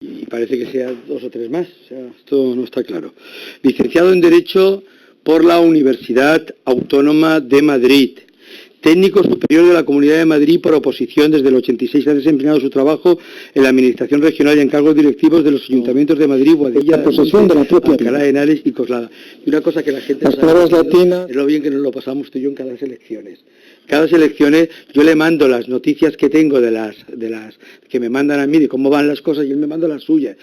y parece que sea 2 o 3 más, o sea, esto no está claro. Licenciado en Derecho por la Universidad Autónoma de Madrid. Técnico superior de la Comunidad de Madrid por oposición. Desde el 86 ha desempeñado su trabajo en la Administración Regional y en cargos directivos de los ayuntamientos de Madrid, Boadilla, Alcalá de Henares y Coslada. Y una cosa que la gente las palabras latinas, es lo bien que nos lo pasamos tú y yo en cada elecciones. Cada elecciones yo le mando las noticias que tengo de las que me mandan a mí de cómo van las cosas y él me manda las suyas.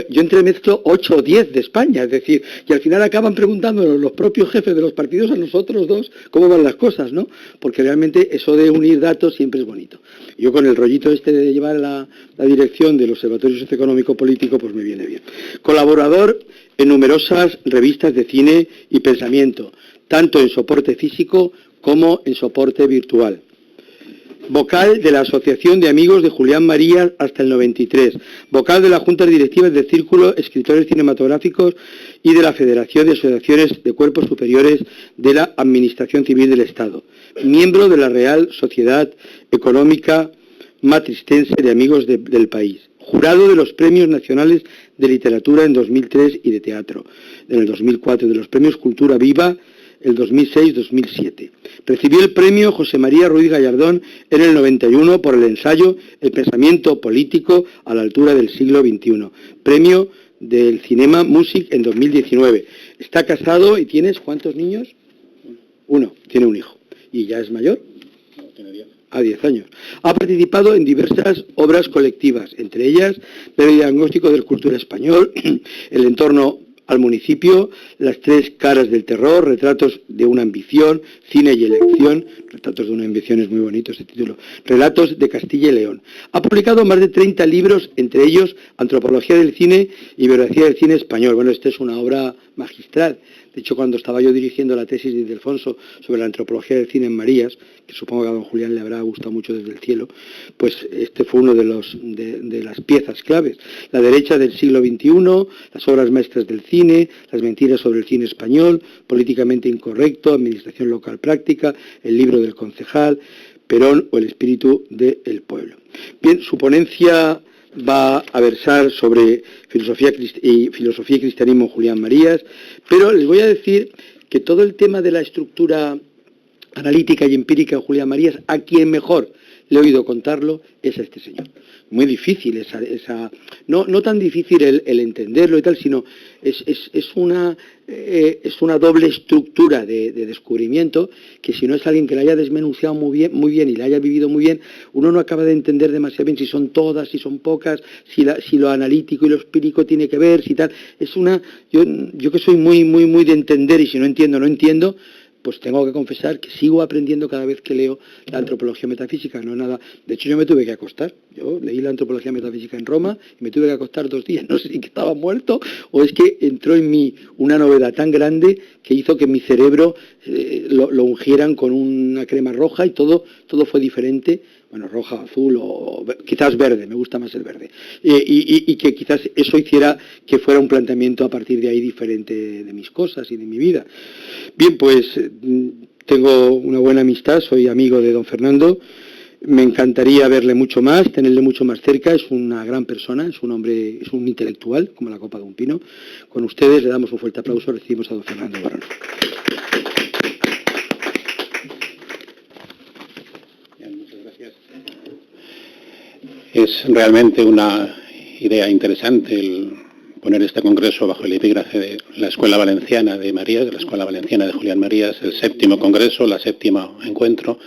Yo entremezclo 8 o 10 de España, es decir, y al final acaban preguntándonos los propios jefes de los partidos a nosotros dos cómo van las cosas, ¿no? Porque realmente eso de unir datos siempre es bonito. Yo con el rollito este de llevar la dirección del Observatorio Socioeconómico Político, pues me viene bien. Colaborador en numerosas revistas de cine y pensamiento, tanto en soporte físico como en soporte virtual. Vocal de la Asociación de Amigos de Julián Marías hasta el 93. Vocal de las Juntas Directivas del Círculo Escritores Cinematográficos y de la Federación de Asociaciones de Cuerpos Superiores de la Administración Civil del Estado. Miembro de la Real Sociedad Económica Matristense de Amigos del País. Jurado de los Premios Nacionales de Literatura en 2003 y de Teatro en el 2004, de los Premios Cultura Viva el 2006-2007. Recibió el premio José María Ruiz Gallardón en el 91 por el ensayo El pensamiento político a la altura del siglo XXI. Premio del Cinema Music en 2019. Está casado y ¿tienes cuántos niños? Uno, tiene un hijo. ¿Y ya es mayor? No, tiene 10. A 10 años. Ha participado en diversas obras colectivas, entre ellas el diagnóstico de la cultura español, el entorno al municipio, Las tres caras del terror, Retratos de una ambición, Cine y elección. Retratos de una ambición es muy bonito ese título. Relatos de Castilla y León. Ha publicado más de 30 libros, entre ellos Antropología del cine y Biografía del cine español. Bueno, esta es una obra magistral. De hecho, cuando estaba yo dirigiendo la tesis de Ildefonso sobre la antropología del cine en Marías, que supongo que a don Julián le habrá gustado mucho desde el cielo, pues este fue uno de las piezas claves. La derecha del siglo XXI, las obras maestras del cine, las mentiras sobre el cine español, políticamente incorrecto, administración local práctica, el libro del concejal, Perón o el espíritu del pueblo. Bien, su ponencia va a versar sobre filosofía y cristianismo Julián Marías, pero les voy a decir que todo el tema de la estructura analítica y empírica de Julián Marías, a quien mejor le he oído contarlo es a este señor. Muy difícil no tan difícil el entenderlo y tal, sino es una doble estructura de descubrimiento que si no es alguien que la haya desmenuzado muy bien y la haya vivido muy bien, uno no acaba de entender demasiado bien si son todas, si son pocas, si lo analítico y lo empírico tiene que ver, si tal. Yo que soy muy de entender y si no entiendo, no entiendo. Pues tengo que confesar que sigo aprendiendo cada vez que leo la antropología metafísica, no nada. De hecho, yo me tuve que acostar. Yo leí la antropología metafísica en Roma y me tuve que acostar 2 días. No sé si que estaba muerto o es que entró en mí una novedad tan grande que hizo que mi cerebro lo ungieran con una crema roja y todo fue diferente. Bueno, roja, azul o quizás verde, me gusta más el verde. Y que quizás eso hiciera que fuera un planteamiento a partir de ahí diferente de mis cosas y de mi vida. Bien, pues tengo una buena amistad, soy amigo de don Fernando. Me encantaría verle mucho más, tenerle mucho más cerca. Es una gran persona, es un hombre, es un intelectual, como la copa de un pino. Con ustedes le damos un fuerte aplauso, recibimos a don Fernando Barón. Es realmente una idea interesante el poner este congreso bajo el epígrafe de la Escuela Valenciana de Marías, de la Escuela Valenciana de Julián Marías, el 7º congreso, la 7º encuentro,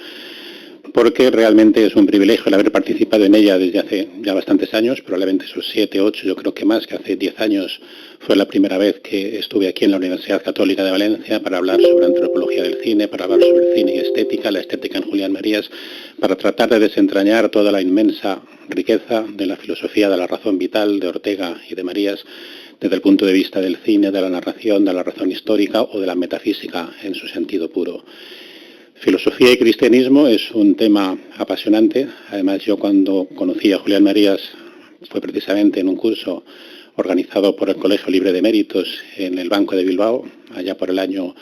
porque realmente es un privilegio el haber participado en ella desde hace ya bastantes años, probablemente esos 7, 8, yo creo que más, que hace 10 años fue la primera vez que estuve aquí en la Universidad Católica de Valencia para hablar sobre antropología del cine, para hablar sobre el cine y estética, la estética en Julián Marías, para tratar de desentrañar toda la inmensa riqueza de la filosofía de la razón vital de Ortega y de Marías desde el punto de vista del cine, de la narración, de la razón histórica o de la metafísica en su sentido puro. Filosofía y cristianismo es un tema apasionante. Además, yo cuando conocí a Julián Marías fue precisamente en un curso organizado por el Colegio Libre de Méritos en el Banco de Bilbao, allá por el año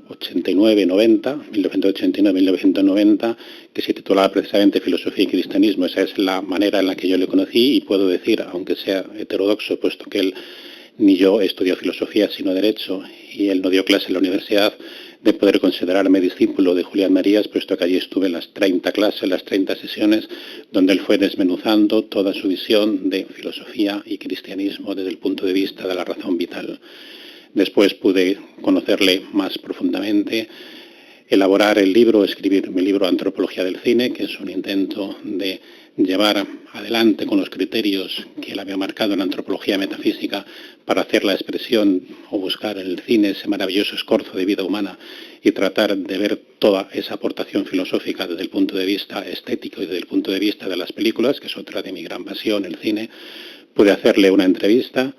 89-90, 1989-1990, que se titulaba precisamente Filosofía y Cristianismo. Esa es la manera en la que yo le conocí y puedo decir, aunque sea heterodoxo, puesto que él ni yo estudió filosofía sino derecho y él no dio clase en la universidad, de poder considerarme discípulo de Julián Marías, puesto que allí estuve en las 30 clases, las 30 sesiones, donde él fue desmenuzando toda su visión de filosofía y cristianismo desde el punto de vista de la razón vital. Después pude conocerle más profundamente, elaborar el libro, escribir mi libro Antropología del Cine, que es un intento de llevar adelante con los criterios que él había marcado en la antropología metafísica para hacer la expresión o buscar en el cine ese maravilloso escorzo de vida humana y tratar de ver toda esa aportación filosófica desde el punto de vista estético y desde el punto de vista de las películas, que es otra de mi gran pasión, el cine. Pude hacerle una entrevista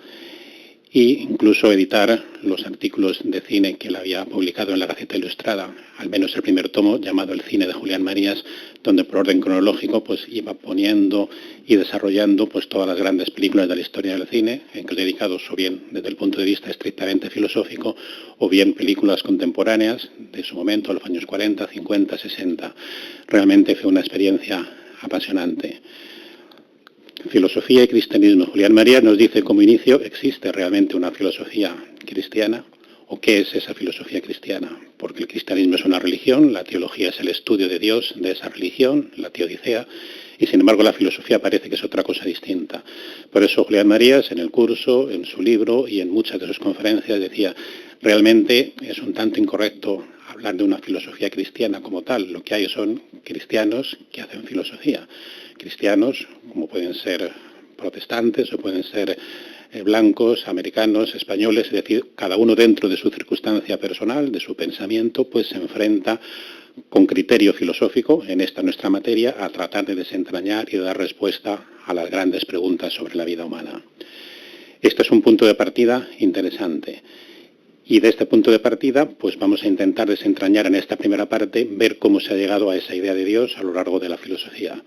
e incluso editar los artículos de cine que él había publicado en la Gaceta Ilustrada, al menos el primer tomo llamado El cine de Julián Marías, donde por orden cronológico pues iba poniendo y desarrollando pues todas las grandes películas de la historia del cine, dedicados o bien desde el punto de vista estrictamente filosófico o bien películas contemporáneas de su momento, los años 40, 50, 60. Realmente fue una experiencia apasionante. Filosofía y cristianismo. Julián Marías nos dice como inicio, ¿existe realmente una filosofía cristiana? ¿O qué es esa filosofía cristiana? Porque el cristianismo es una religión, la teología es el estudio de Dios, de esa religión, la teodicea, y sin embargo la filosofía parece que es otra cosa distinta. Por eso Julián Marías, en el curso, en su libro y en muchas de sus conferencias decía, realmente es un tanto incorrecto hablar de una filosofía cristiana como tal. Lo que hay son cristianos que hacen filosofía. Cristianos, como pueden ser protestantes o pueden ser blancos, americanos, españoles, es decir, cada uno dentro de su circunstancia personal, de su pensamiento, pues se enfrenta con criterio filosófico en esta nuestra materia a tratar de desentrañar y de dar respuesta a las grandes preguntas sobre la vida humana. Este es un punto de partida interesante. Y de este punto de partida, pues vamos a intentar desentrañar en esta primera parte, ver cómo se ha llegado a esa idea de Dios a lo largo de la filosofía.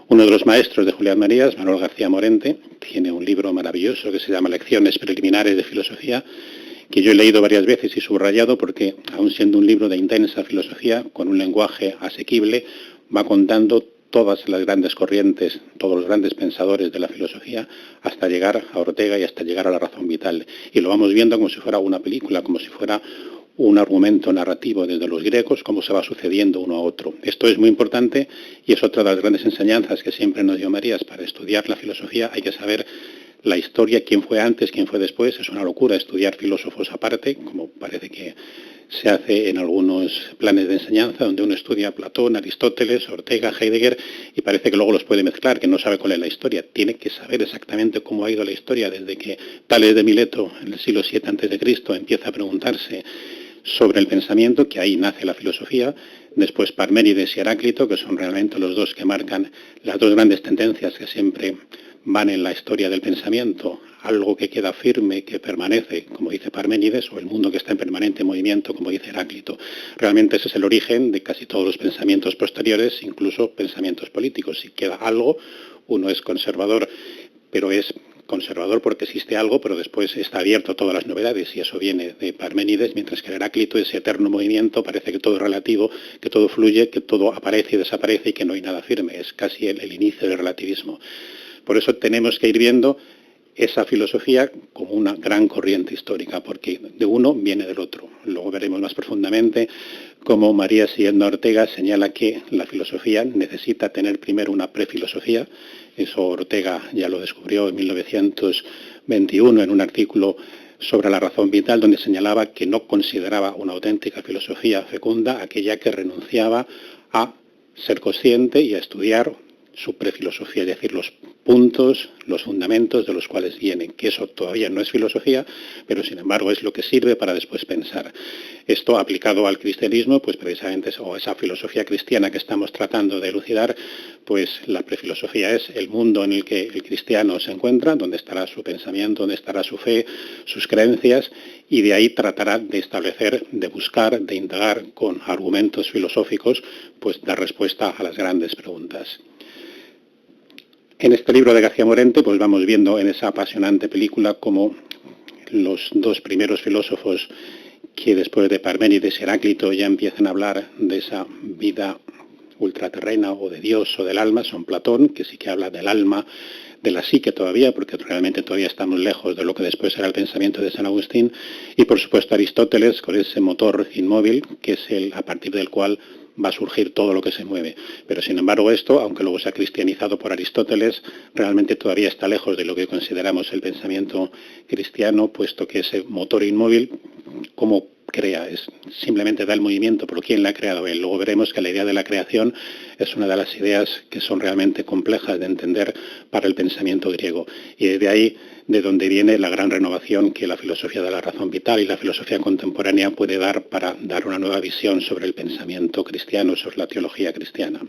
Uno de los maestros de Julián Marías, Manuel García Morente, tiene un libro maravilloso que se llama Lecciones preliminares de filosofía, que yo he leído varias veces y subrayado porque, aun siendo un libro de intensa filosofía, con un lenguaje asequible, va contando todas las grandes corrientes, todos los grandes pensadores de la filosofía, hasta llegar a Ortega y hasta llegar a la razón vital. Y lo vamos viendo como si fuera una película, como si fuera un argumento narrativo desde los griegos, cómo se va sucediendo uno a otro. Esto es muy importante y es otra de las grandes enseñanzas que siempre nos dio Marías. Para estudiar la filosofía hay que saber la historia, quién fue antes, quién fue después. Es una locura estudiar filósofos aparte, como parece que se hace en algunos planes de enseñanza, donde uno estudia a Platón, Aristóteles, Ortega, Heidegger, y parece que luego los puede mezclar, que no sabe cuál es la historia. Tiene que saber exactamente cómo ha ido la historia, desde que Tales de Mileto, en el siglo VII a.C., empieza a preguntarse sobre el pensamiento, que ahí nace la filosofía. Después Parménides y Heráclito, que son realmente los dos que marcan las dos grandes tendencias que siempre van en la historia del pensamiento, algo que queda firme, que permanece, como dice Parménides, o el mundo que está en permanente movimiento, como dice Heráclito. Realmente ese es el origen de casi todos los pensamientos posteriores, incluso pensamientos políticos. Si queda algo, uno es conservador, pero es conservador porque existe algo, pero después está abierto a todas las novedades, y eso viene de Parménides, mientras que Heráclito, ese eterno movimiento, parece que todo es relativo, que todo fluye, que todo aparece y desaparece y que no hay nada firme. Es casi el inicio del relativismo. Por eso tenemos que ir viendo esa filosofía como una gran corriente histórica, porque de uno viene del otro. Luego veremos más profundamente cómo Marías, siguiendo a Ortega, señala que la filosofía necesita tener primero una prefilosofía. Eso Ortega ya lo descubrió en 1921 en un artículo sobre la razón vital, donde señalaba que no consideraba una auténtica filosofía fecunda aquella que renunciaba a ser consciente y a estudiar su prefilosofía, es decir, los puntos, los fundamentos de los cuales vienen, que eso todavía no es filosofía, pero sin embargo es lo que sirve para después pensar. Esto aplicado al cristianismo, pues precisamente o esa filosofía cristiana que estamos tratando de elucidar, pues la prefilosofía es el mundo en el que el cristiano se encuentra, donde estará su pensamiento, donde estará su fe, sus creencias, y de ahí tratará de establecer, de buscar, de indagar con argumentos filosóficos, pues dar respuesta a las grandes preguntas. En este libro de García Morente, pues vamos viendo en esa apasionante película cómo los dos primeros filósofos que después de Parménides y Heráclito ya empiezan a hablar de esa vida ultraterrena o de Dios o del alma, son Platón, que sí que habla del alma, de la psique todavía, porque realmente todavía estamos lejos de lo que después era el pensamiento de San Agustín, y por supuesto Aristóteles con ese motor inmóvil, que es el a partir del cual va a surgir todo lo que se mueve. Pero sin embargo esto, aunque luego se ha cristianizado por Aristóteles, realmente todavía está lejos de lo que consideramos el pensamiento cristiano, puesto que ese motor inmóvil, como crea, simplemente da el movimiento, pero ¿quién la ha creado él? Luego veremos que la idea de la creación es una de las ideas que son realmente complejas de entender para el pensamiento griego. Y desde ahí de donde viene la gran renovación que la filosofía de la razón vital y la filosofía contemporánea puede dar para dar una nueva visión sobre el pensamiento cristiano, sobre la teología cristiana.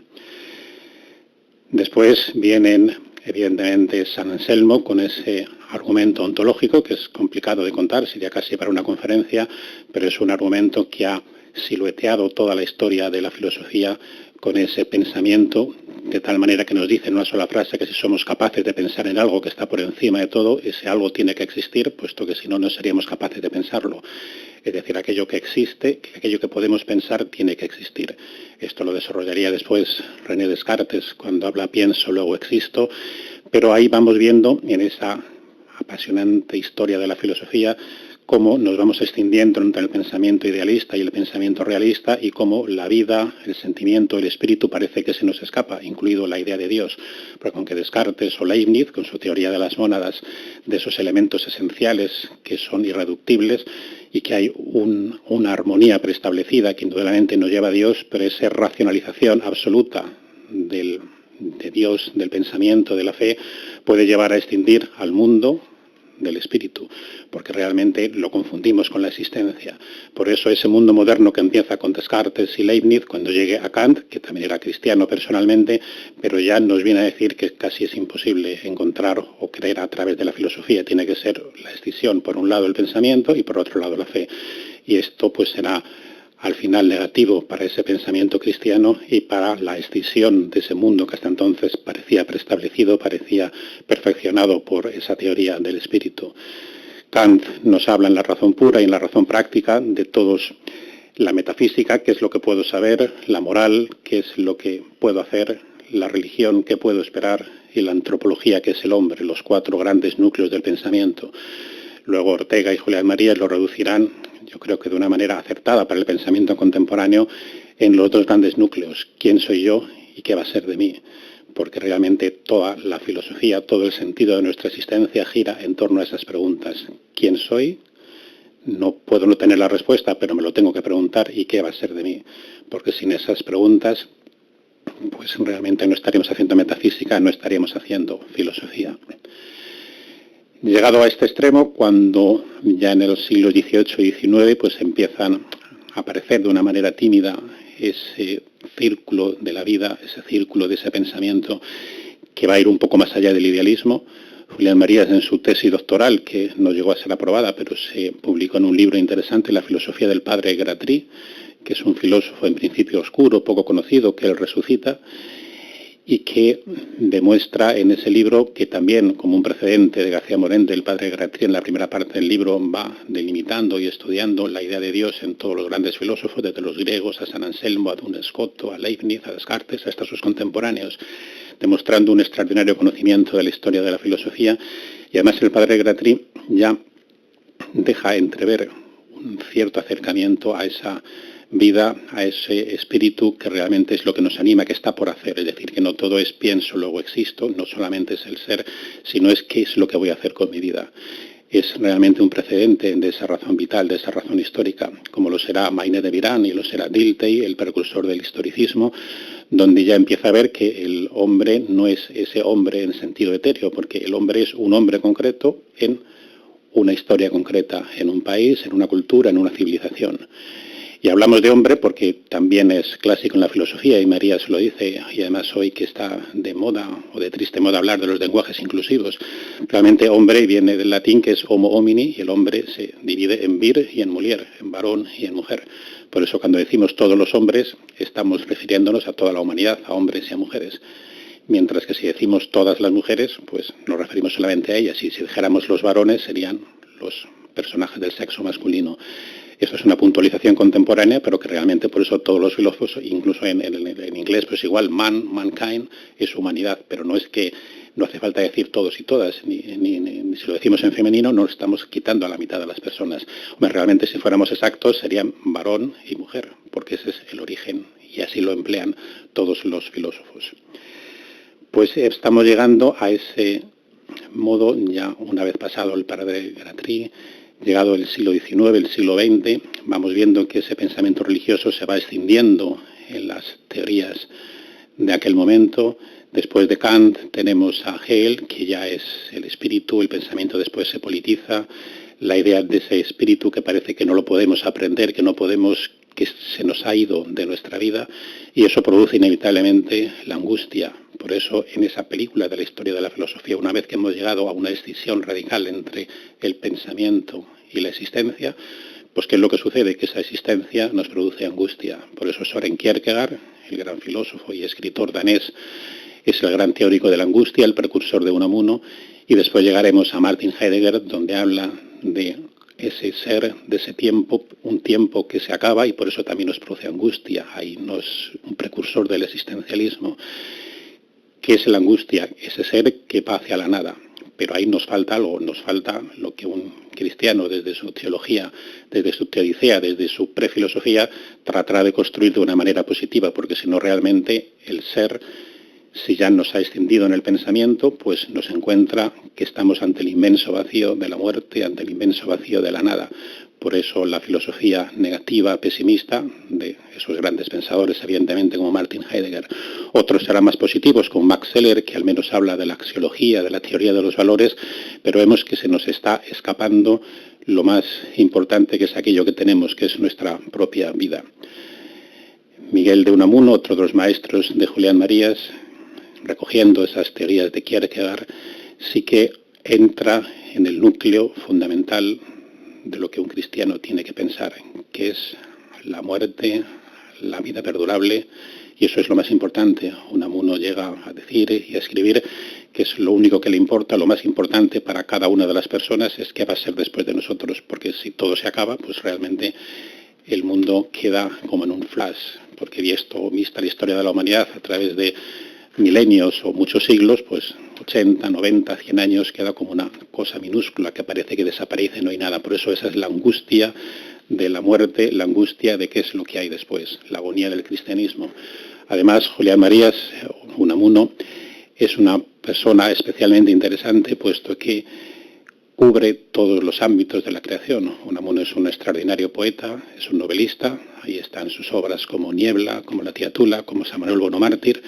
Después vienen, evidentemente, San Anselmo con ese argumento ontológico, que es complicado de contar, sería casi para una conferencia, pero es un argumento que ha silueteado toda la historia de la filosofía con ese pensamiento, de tal manera que nos dice en una sola frase que si somos capaces de pensar en algo que está por encima de todo, ese algo tiene que existir, puesto que si no, no seríamos capaces de pensarlo. Es decir, aquello que existe, aquello que podemos pensar, tiene que existir. Esto lo desarrollaría después René Descartes, cuando habla pienso, luego existo, pero ahí vamos viendo en esa apasionante historia de la filosofía cómo nos vamos extendiendo entre el pensamiento idealista y el pensamiento realista y cómo la vida, el sentimiento, el espíritu parece que se nos escapa, incluido la idea de Dios. Porque aunque Descartes o Leibniz, con su teoría de las mónadas, de esos elementos esenciales que son irreductibles y que hay una armonía preestablecida que indudablemente nos lleva a Dios, pero esa racionalización absoluta de Dios, del pensamiento, de la fe, puede llevar a extinguir al mundo del espíritu, porque realmente lo confundimos con la existencia. Por eso ese mundo moderno que empieza con Descartes y Leibniz, cuando llegue a Kant, que también era cristiano personalmente, pero ya nos viene a decir que casi es imposible encontrar o creer a través de la filosofía. Tiene que ser la escisión, por un lado el pensamiento y por otro lado la fe. Y esto pues será al final negativo para ese pensamiento cristiano y para la escisión de ese mundo que hasta entonces parecía preestablecido, parecía perfeccionado por esa teoría del espíritu. Kant nos habla en la razón pura y en la razón práctica de todos, la metafísica, qué es lo que puedo saber, la moral, qué es lo que puedo hacer, la religión, qué puedo esperar, y la antropología, que es el hombre, los 4 grandes núcleos del pensamiento. Luego Ortega y Julián Marías lo reducirán, yo creo que de una manera acertada para el pensamiento contemporáneo, en los 2 grandes núcleos: quién soy yo y qué va a ser de mí. Porque realmente toda la filosofía, todo el sentido de nuestra existencia gira en torno a esas preguntas. ¿Quién soy? No puedo no tener la respuesta, pero me lo tengo que preguntar, ¿y qué va a ser de mí? Porque sin esas preguntas, pues realmente no estaríamos haciendo metafísica, no estaríamos haciendo filosofía. Llegado a este extremo, cuando ya en los siglos XVIII y XIX pues empiezan a aparecer de una manera tímida ese círculo de la vida, ese círculo de ese pensamiento que va a ir un poco más allá del idealismo. Julián Marías, en su tesis doctoral, que no llegó a ser aprobada, pero se publicó en un libro interesante, La filosofía del padre Gratry, que es un filósofo en principio oscuro, poco conocido, que él resucita, y que demuestra en ese libro que también, como un precedente de García Morente, el padre Gratry, en la primera parte del libro va delimitando y estudiando la idea de Dios en todos los grandes filósofos, desde los griegos a San Anselmo, a Duns Scoto, a Leibniz, a Descartes, hasta sus contemporáneos, demostrando un extraordinario conocimiento de la historia de la filosofía. Y además el padre Gratry ya deja entrever un cierto acercamiento a esa vida, a ese espíritu que realmente es lo que nos anima, que está por hacer. Es decir, que no todo es pienso, luego existo, no solamente es el ser, sino es qué es lo que voy a hacer con mi vida. Es realmente un precedente de esa razón vital, de esa razón histórica, como lo será Maine de Virán y lo será Dilthey, el precursor del historicismo, donde ya empieza a ver que el hombre no es ese hombre en sentido etéreo, porque el hombre es un hombre concreto en una historia concreta, en un país, en una cultura, en una civilización. Y hablamos de hombre porque también es clásico en la filosofía, y María se lo dice, y además hoy que está de moda, o de triste moda, hablar de los lenguajes inclusivos. Realmente hombre viene del latín, que es homo homini, y el hombre se divide en vir y en mulier, en varón y en mujer. Por eso cuando decimos todos los hombres, estamos refiriéndonos a toda la humanidad, a hombres y a mujeres. Mientras que si decimos todas las mujeres, pues nos referimos solamente a ellas, y si dijéramos los varones serían los personajes del sexo masculino. Eso es una puntualización contemporánea, pero que realmente por eso todos los filósofos, incluso en inglés, pues igual, mankind es humanidad, pero no es que no hace falta decir todos y todas, ni si lo decimos en femenino, no estamos quitando a la mitad de las personas. Hombre, realmente si fuéramos exactos serían varón y mujer, porque ese es el origen y así lo emplean todos los filósofos. Pues estamos llegando a ese modo ya una vez pasado el padre de Gratry, llegado el siglo XIX, el siglo XX, vamos viendo que ese pensamiento religioso se va escindiendo en las teorías de aquel momento. Después de Kant tenemos a Hegel, que ya es el espíritu, el pensamiento después se politiza, la idea de ese espíritu que parece que no lo podemos aprender, que no podemos, que se nos ha ido de nuestra vida, y eso produce inevitablemente la angustia. Por eso en esa película de la historia de la filosofía, una vez que hemos llegado a una decisión radical entre el pensamiento y la existencia, pues ¿qué es lo que sucede? Que esa existencia nos produce angustia. Por eso Søren Kierkegaard, el gran filósofo y escritor danés, es el gran teórico de la angustia, el precursor de Unamuno, y después llegaremos a Martin Heidegger, donde habla de ese ser, de ese tiempo, un tiempo que se acaba y por eso también nos produce angustia. Ahí no es un precursor del existencialismo. ¿Qué es la angustia? Ese ser que va hacia la nada. Pero ahí nos falta algo, nos falta lo que un cristiano desde su teología, desde su teodicea, desde su prefilosofía, tratará de construir de una manera positiva, porque si no realmente el ser, si ya nos ha extendido en el pensamiento, pues nos encuentra que estamos ante el inmenso vacío de la muerte, ante el inmenso vacío de la nada. Por eso la filosofía negativa, pesimista, de esos grandes pensadores, evidentemente, como Martin Heidegger. Otros serán más positivos, como Max Scheler, que al menos habla de la axiología, de la teoría de los valores, pero vemos que se nos está escapando lo más importante, que es aquello que tenemos, que es nuestra propia vida. Miguel de Unamuno, otro de los maestros de Julián Marías, recogiendo esas teorías de Kierkegaard, sí que entra en el núcleo fundamental de lo que un cristiano tiene que pensar, que es la muerte, la vida perdurable, y eso es lo más importante. Unamuno llega a decir y a escribir que es lo único que le importa, lo más importante para cada una de las personas es qué va a ser después de nosotros, porque si todo se acaba, pues realmente el mundo queda como en un flash, porque vista la historia de la humanidad a través de milenios o muchos siglos, pues 80, 90, 100 años queda como una cosa minúscula que parece que desaparece, no hay nada. Por eso esa es la angustia de la muerte, la angustia de qué es lo que hay después, la agonía del cristianismo. Además, Julián Marías, Unamuno, es una persona especialmente interesante, puesto que cubre todos los ámbitos de la creación. Unamuno es un extraordinario poeta, es un novelista, ahí están sus obras como Niebla, como La tía Tula, como San Manuel Bonomártir,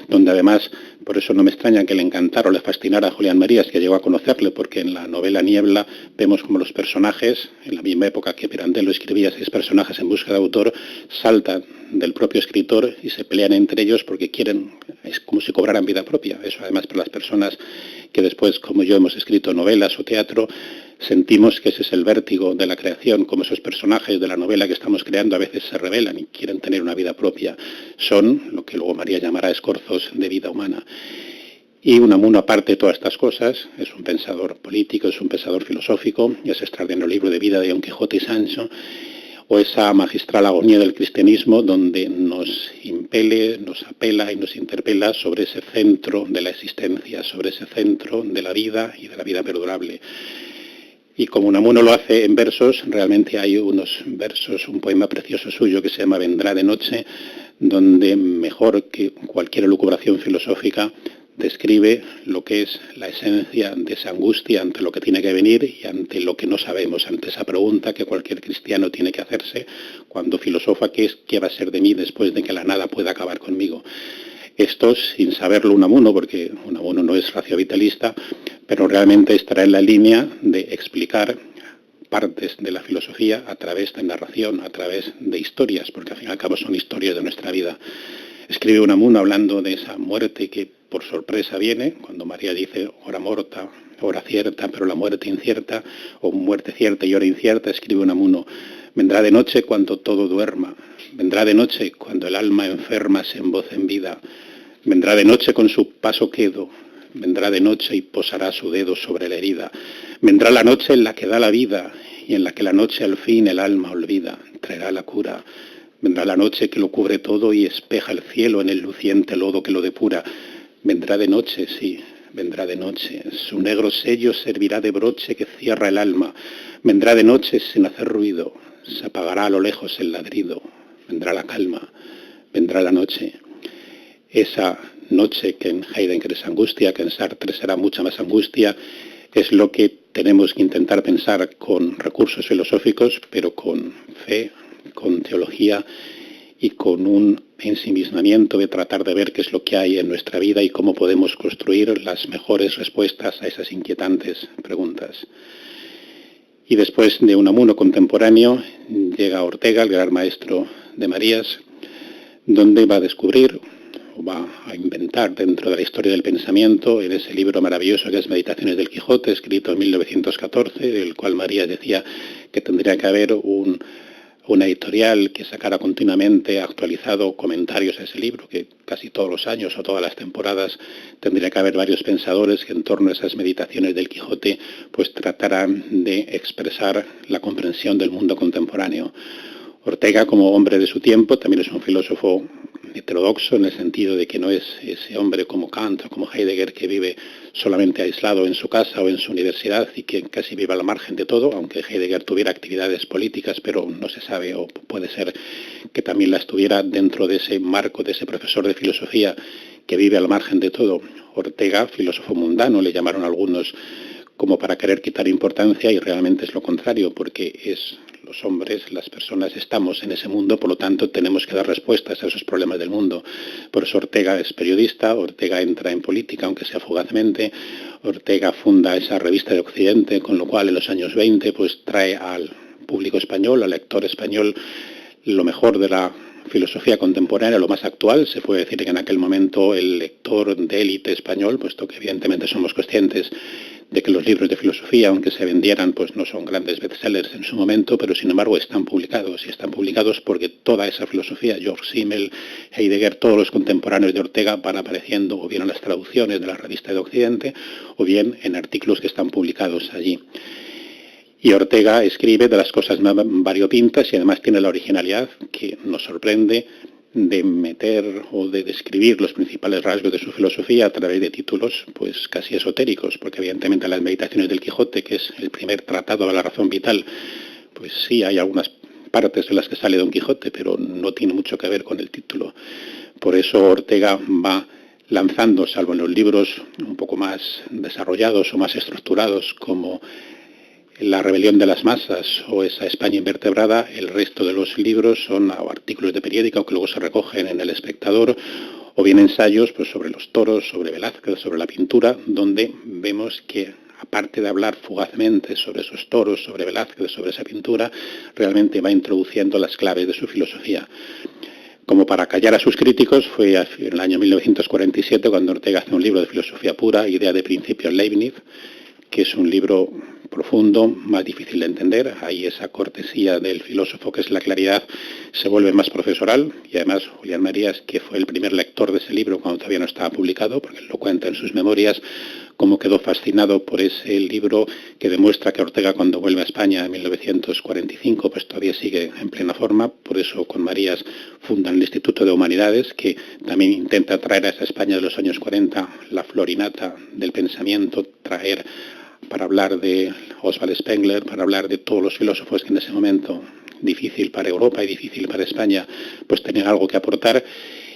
donde además, por eso no me extraña que le encantara o le fascinara a Julián Marías, que llegó a conocerle, porque en la novela Niebla vemos como los personajes, en la misma época que Pirandello escribía 6 personajes en busca de autor, saltan del propio escritor y se pelean entre ellos porque quieren, es como si cobraran vida propia. Eso además para las personas que después, como yo, hemos escrito novelas o teatro, sentimos que ese es el vértigo de la creación, como esos personajes de la novela que estamos creando a veces se rebelan y quieren tener una vida propia. Son lo que luego María llamará escorzos de vida humana. Y Unamuno, aparte de todas estas cosas, es un pensador político, es un pensador filosófico, y ese extraordinario libro de vida de Don Quijote y Sancho, o esa magistral agonía del cristianismo donde nos impele, nos apela y nos interpela sobre ese centro de la existencia, sobre ese centro de la vida y de la vida perdurable. Y como Unamuno lo hace en versos, realmente hay unos versos, un poema precioso suyo que se llama Vendrá de noche, donde mejor que cualquier elucubración filosófica describe lo que es la esencia de esa angustia ante lo que tiene que venir y ante lo que no sabemos, ante esa pregunta que cualquier cristiano tiene que hacerse cuando filosofa, que es ¿qué va a ser de mí después de que la nada pueda acabar conmigo? Esto sin saberlo Unamuno, porque Unamuno no es raciovitalista, pero realmente estará en la línea de explicar partes de la filosofía a través de narración, a través de historias, porque al fin y al cabo son historias de nuestra vida. Escribe Unamuno hablando de esa muerte que por sorpresa viene, cuando María dice hora morta, hora cierta, pero la muerte incierta, o muerte cierta y hora incierta, escribe Unamuno, vendrá de noche cuando todo duerma, vendrá de noche cuando el alma enferma se emboce en vida, vendrá de noche con su paso quedo, vendrá de noche y posará su dedo sobre la herida, vendrá la noche en la que da la vida y en la que la noche al fin el alma olvida, traerá la cura. Vendrá la noche que lo cubre todo y espeja el cielo en el luciente lodo que lo depura. Vendrá de noche, sí, vendrá de noche. Su negro sello servirá de broche que cierra el alma. Vendrá de noche sin hacer ruido. Se apagará a lo lejos el ladrido. Vendrá la calma. Vendrá la noche. Esa noche que en Heidegger es angustia, que en Sartre será mucha más angustia, es lo que tenemos que intentar pensar con recursos filosóficos, pero con fe, con teología y con un ensimismamiento de tratar de ver qué es lo que hay en nuestra vida y cómo podemos construir las mejores respuestas a esas inquietantes preguntas. Y después de Unamuno contemporáneo llega Ortega, el gran maestro de Marías, donde va a descubrir o va a inventar dentro de la historia del pensamiento, en ese libro maravilloso que es Meditaciones del Quijote, escrito en 1914, del cual Marías decía que tendría que haber una editorial que sacara continuamente actualizado comentarios a ese libro, que casi todos los años o todas las temporadas tendría que haber varios pensadores que en torno a esas meditaciones del Quijote pues trataran de expresar la comprensión del mundo contemporáneo. Ortega, como hombre de su tiempo, también es un filósofo heterodoxo en el sentido de que no es ese hombre como Kant o como Heidegger que vive solamente aislado en su casa o en su universidad y que casi vive a la margen de todo, aunque Heidegger tuviera actividades políticas, pero no se sabe, o puede ser que también las tuviera dentro de ese marco de ese profesor de filosofía que vive a la margen de todo. Ortega, filósofo mundano, le llamaron algunos como para querer quitar importancia, y realmente es lo contrario, porque es los hombres, las personas, estamos en ese mundo, por lo tanto tenemos que dar respuestas a esos problemas del mundo. Por eso Ortega es periodista, Ortega entra en política, aunque sea fugazmente, Ortega funda esa revista de Occidente, con lo cual en los años 20 pues trae al público español, al lector español, lo mejor de la filosofía contemporánea, lo más actual. Se puede decir que en aquel momento el lector de élite español, puesto que evidentemente somos conscientes de que los libros de filosofía, aunque se vendieran, pues no son grandes bestsellers en su momento, pero sin embargo están publicados, y están publicados porque toda esa filosofía, Georg Simmel, Heidegger, todos los contemporáneos de Ortega van apareciendo o bien en las traducciones de la revista de Occidente o bien en artículos que están publicados allí. Y Ortega escribe de las cosas más variopintas y además tiene la originalidad que nos sorprende de meter o de describir los principales rasgos de su filosofía a través de títulos pues casi esotéricos, porque evidentemente las Meditaciones del Quijote, que es el primer tratado de la razón vital, pues sí hay algunas partes en las que sale Don Quijote, pero no tiene mucho que ver con el título. Por eso Ortega va lanzando, salvo en los libros un poco más desarrollados o más estructurados como La rebelión de las masas o esa España invertebrada, el resto de los libros son artículos de periódico que luego se recogen en El Espectador, o bien ensayos pues, sobre los toros, sobre Velázquez, sobre la pintura, donde vemos que aparte de hablar fugazmente sobre esos toros, sobre Velázquez, sobre esa pintura, realmente va introduciendo las claves de su filosofía. Como para callar a sus críticos, fue en el año 1947 cuando Ortega hace un libro de filosofía pura, Idea de principio Leibniz, que es un libro profundo, más difícil de entender. Ahí esa cortesía del filósofo, que es la claridad, se vuelve más profesoral, y además Julián Marías, que fue el primer lector de ese libro cuando todavía no estaba publicado, porque él lo cuenta en sus memorias, cómo quedó fascinado por ese libro que demuestra que Ortega, cuando vuelve a España en 1945, pues todavía sigue en plena forma. Por eso con Marías fundan el Instituto de Humanidades, que también intenta traer a esa España de los años 40 la florinata del pensamiento, traer para hablar de Oswald Spengler, para hablar de todos los filósofos que en ese momento, difícil para Europa y difícil para España, pues tenían algo que aportar.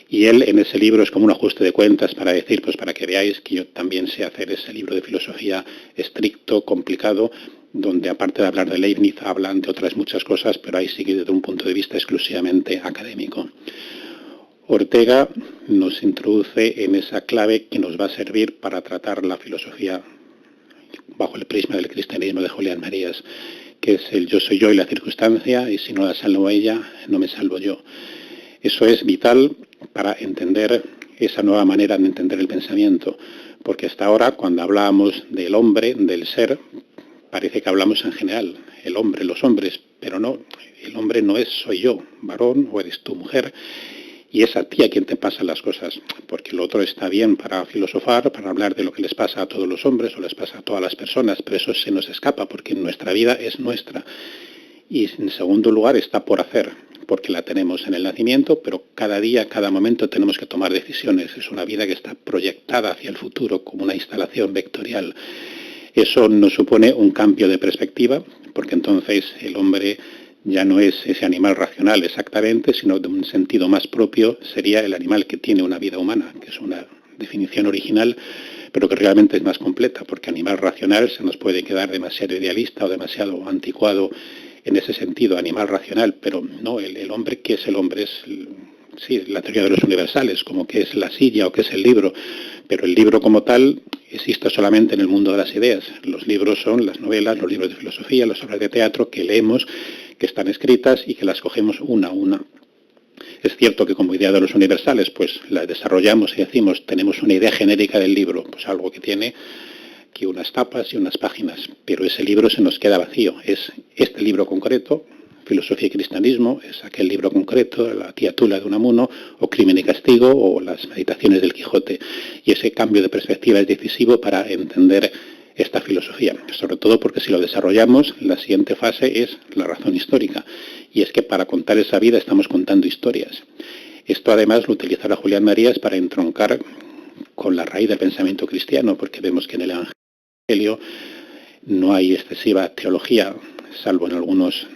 Y él en ese libro es como un ajuste de cuentas para decir, pues para que veáis que yo también sé hacer ese libro de filosofía estricto, complicado, donde aparte de hablar de Leibniz hablan de otras muchas cosas, pero ahí sigue desde un punto de vista exclusivamente académico. Ortega nos introduce en esa clave que nos va a servir para tratar la filosofía bajo el prisma del cristianismo de Julián Marías, que es el yo soy yo y la circunstancia, y si no la salvo ella, no me salvo yo. Eso es vital para entender esa nueva manera de entender el pensamiento, porque hasta ahora, cuando hablábamos del hombre, del ser, parece que hablamos en general, el hombre, los hombres, pero no, el hombre no es soy yo, varón, o eres tú, mujer, Y es a ti a quien te pasan las cosas, porque lo otro está bien para filosofar, para hablar de lo que les pasa a todos los hombres o les pasa a todas las personas, pero eso se nos escapa porque nuestra vida es nuestra. Y en segundo lugar está por hacer, porque la tenemos en el nacimiento, pero cada día, cada momento tenemos que tomar decisiones. Es una vida que está proyectada hacia el futuro como una instalación vectorial. Eso nos supone un cambio de perspectiva, porque entonces el hombre ya no es ese animal racional exactamente, sino de un sentido más propio sería el animal que tiene una vida humana, que es una definición original, pero que realmente es más completa, porque animal racional se nos puede quedar demasiado idealista o demasiado anticuado en ese sentido, animal racional, pero no, el hombre, ¿qué es el hombre? Es sí, la teoría de los universales, como que es la silla o que es el libro, pero el libro como tal existe solamente en el mundo de las ideas. Los libros son las novelas, los libros de filosofía, las obras de teatro que leemos, que están escritas y que las cogemos una a una. Es cierto que como idea de los universales, pues la desarrollamos y decimos, tenemos una idea genérica del libro, pues algo que tiene aquí unas tapas y unas páginas, pero ese libro se nos queda vacío. Es este libro concreto, Filosofía y Cristianismo, es aquel libro concreto, la Tía Tula de Unamuno, o Crimen y Castigo, o las Meditaciones del Quijote. Y ese cambio de perspectiva es decisivo para entender esta filosofía, sobre todo porque si lo desarrollamos, la siguiente fase es la razón histórica, y es que para contar esa vida estamos contando historias. Esto además lo utilizará Julián Marías para entroncar con la raíz del pensamiento cristiano, porque vemos que en el Evangelio no hay excesiva teología, salvo en algunos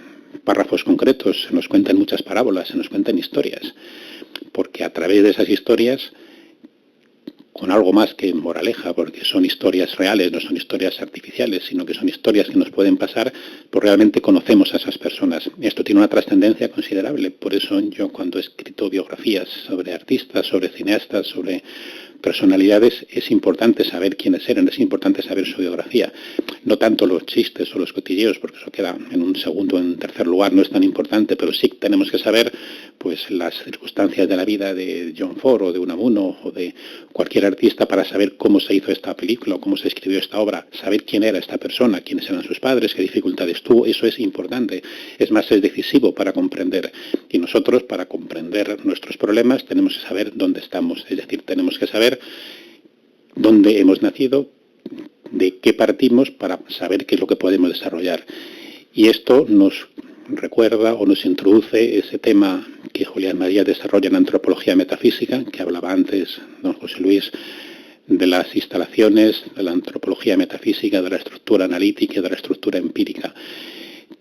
párrafos concretos, se nos cuentan muchas parábolas, se nos cuentan historias, porque a través de esas historias, con algo más que moraleja, porque son historias reales, no son historias artificiales, sino que son historias que nos pueden pasar, pues realmente conocemos a esas personas. Esto tiene una trascendencia considerable, por eso yo cuando he escrito biografías sobre artistas, sobre cineastas, sobre personalidades, es importante saber quiénes eran, es importante saber su biografía. No tanto los chistes o los cotilleos, porque eso queda en un segundo o en tercer lugar, no es tan importante, pero sí tenemos que saber pues las circunstancias de la vida de John Ford o de Unamuno o de cualquier artista para saber cómo se hizo esta película o cómo se escribió esta obra, saber quién era esta persona, quiénes eran sus padres, qué dificultades tuvo, eso es importante. Es más, es decisivo para comprender. Y nosotros, para comprender nuestros problemas, tenemos que saber dónde estamos, es decir, tenemos que saber dónde hemos nacido, de qué partimos para saber qué es lo que podemos desarrollar. Y esto nos recuerda o nos introduce ese tema que Julián Marías desarrolla en Antropología Metafísica, que hablaba antes don José Luis, de las instalaciones de la antropología metafísica, de la estructura analítica y de la estructura empírica,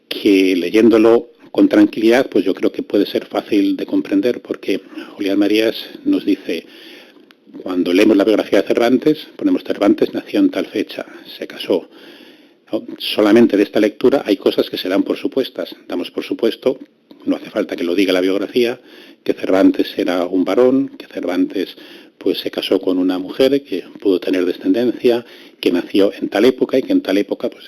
que leyéndolo con tranquilidad, pues yo creo que puede ser fácil de comprender, porque Julián Marías nos dice, cuando leemos la biografía de Cervantes, ponemos Cervantes nació en tal fecha, se casó. ¿No? Solamente de esta lectura hay cosas que se dan por supuestas. Damos por supuesto, no hace falta que lo diga la biografía, que Cervantes era un varón, que Cervantes pues se casó con una mujer que pudo tener descendencia, que nació en tal época y que en tal época pues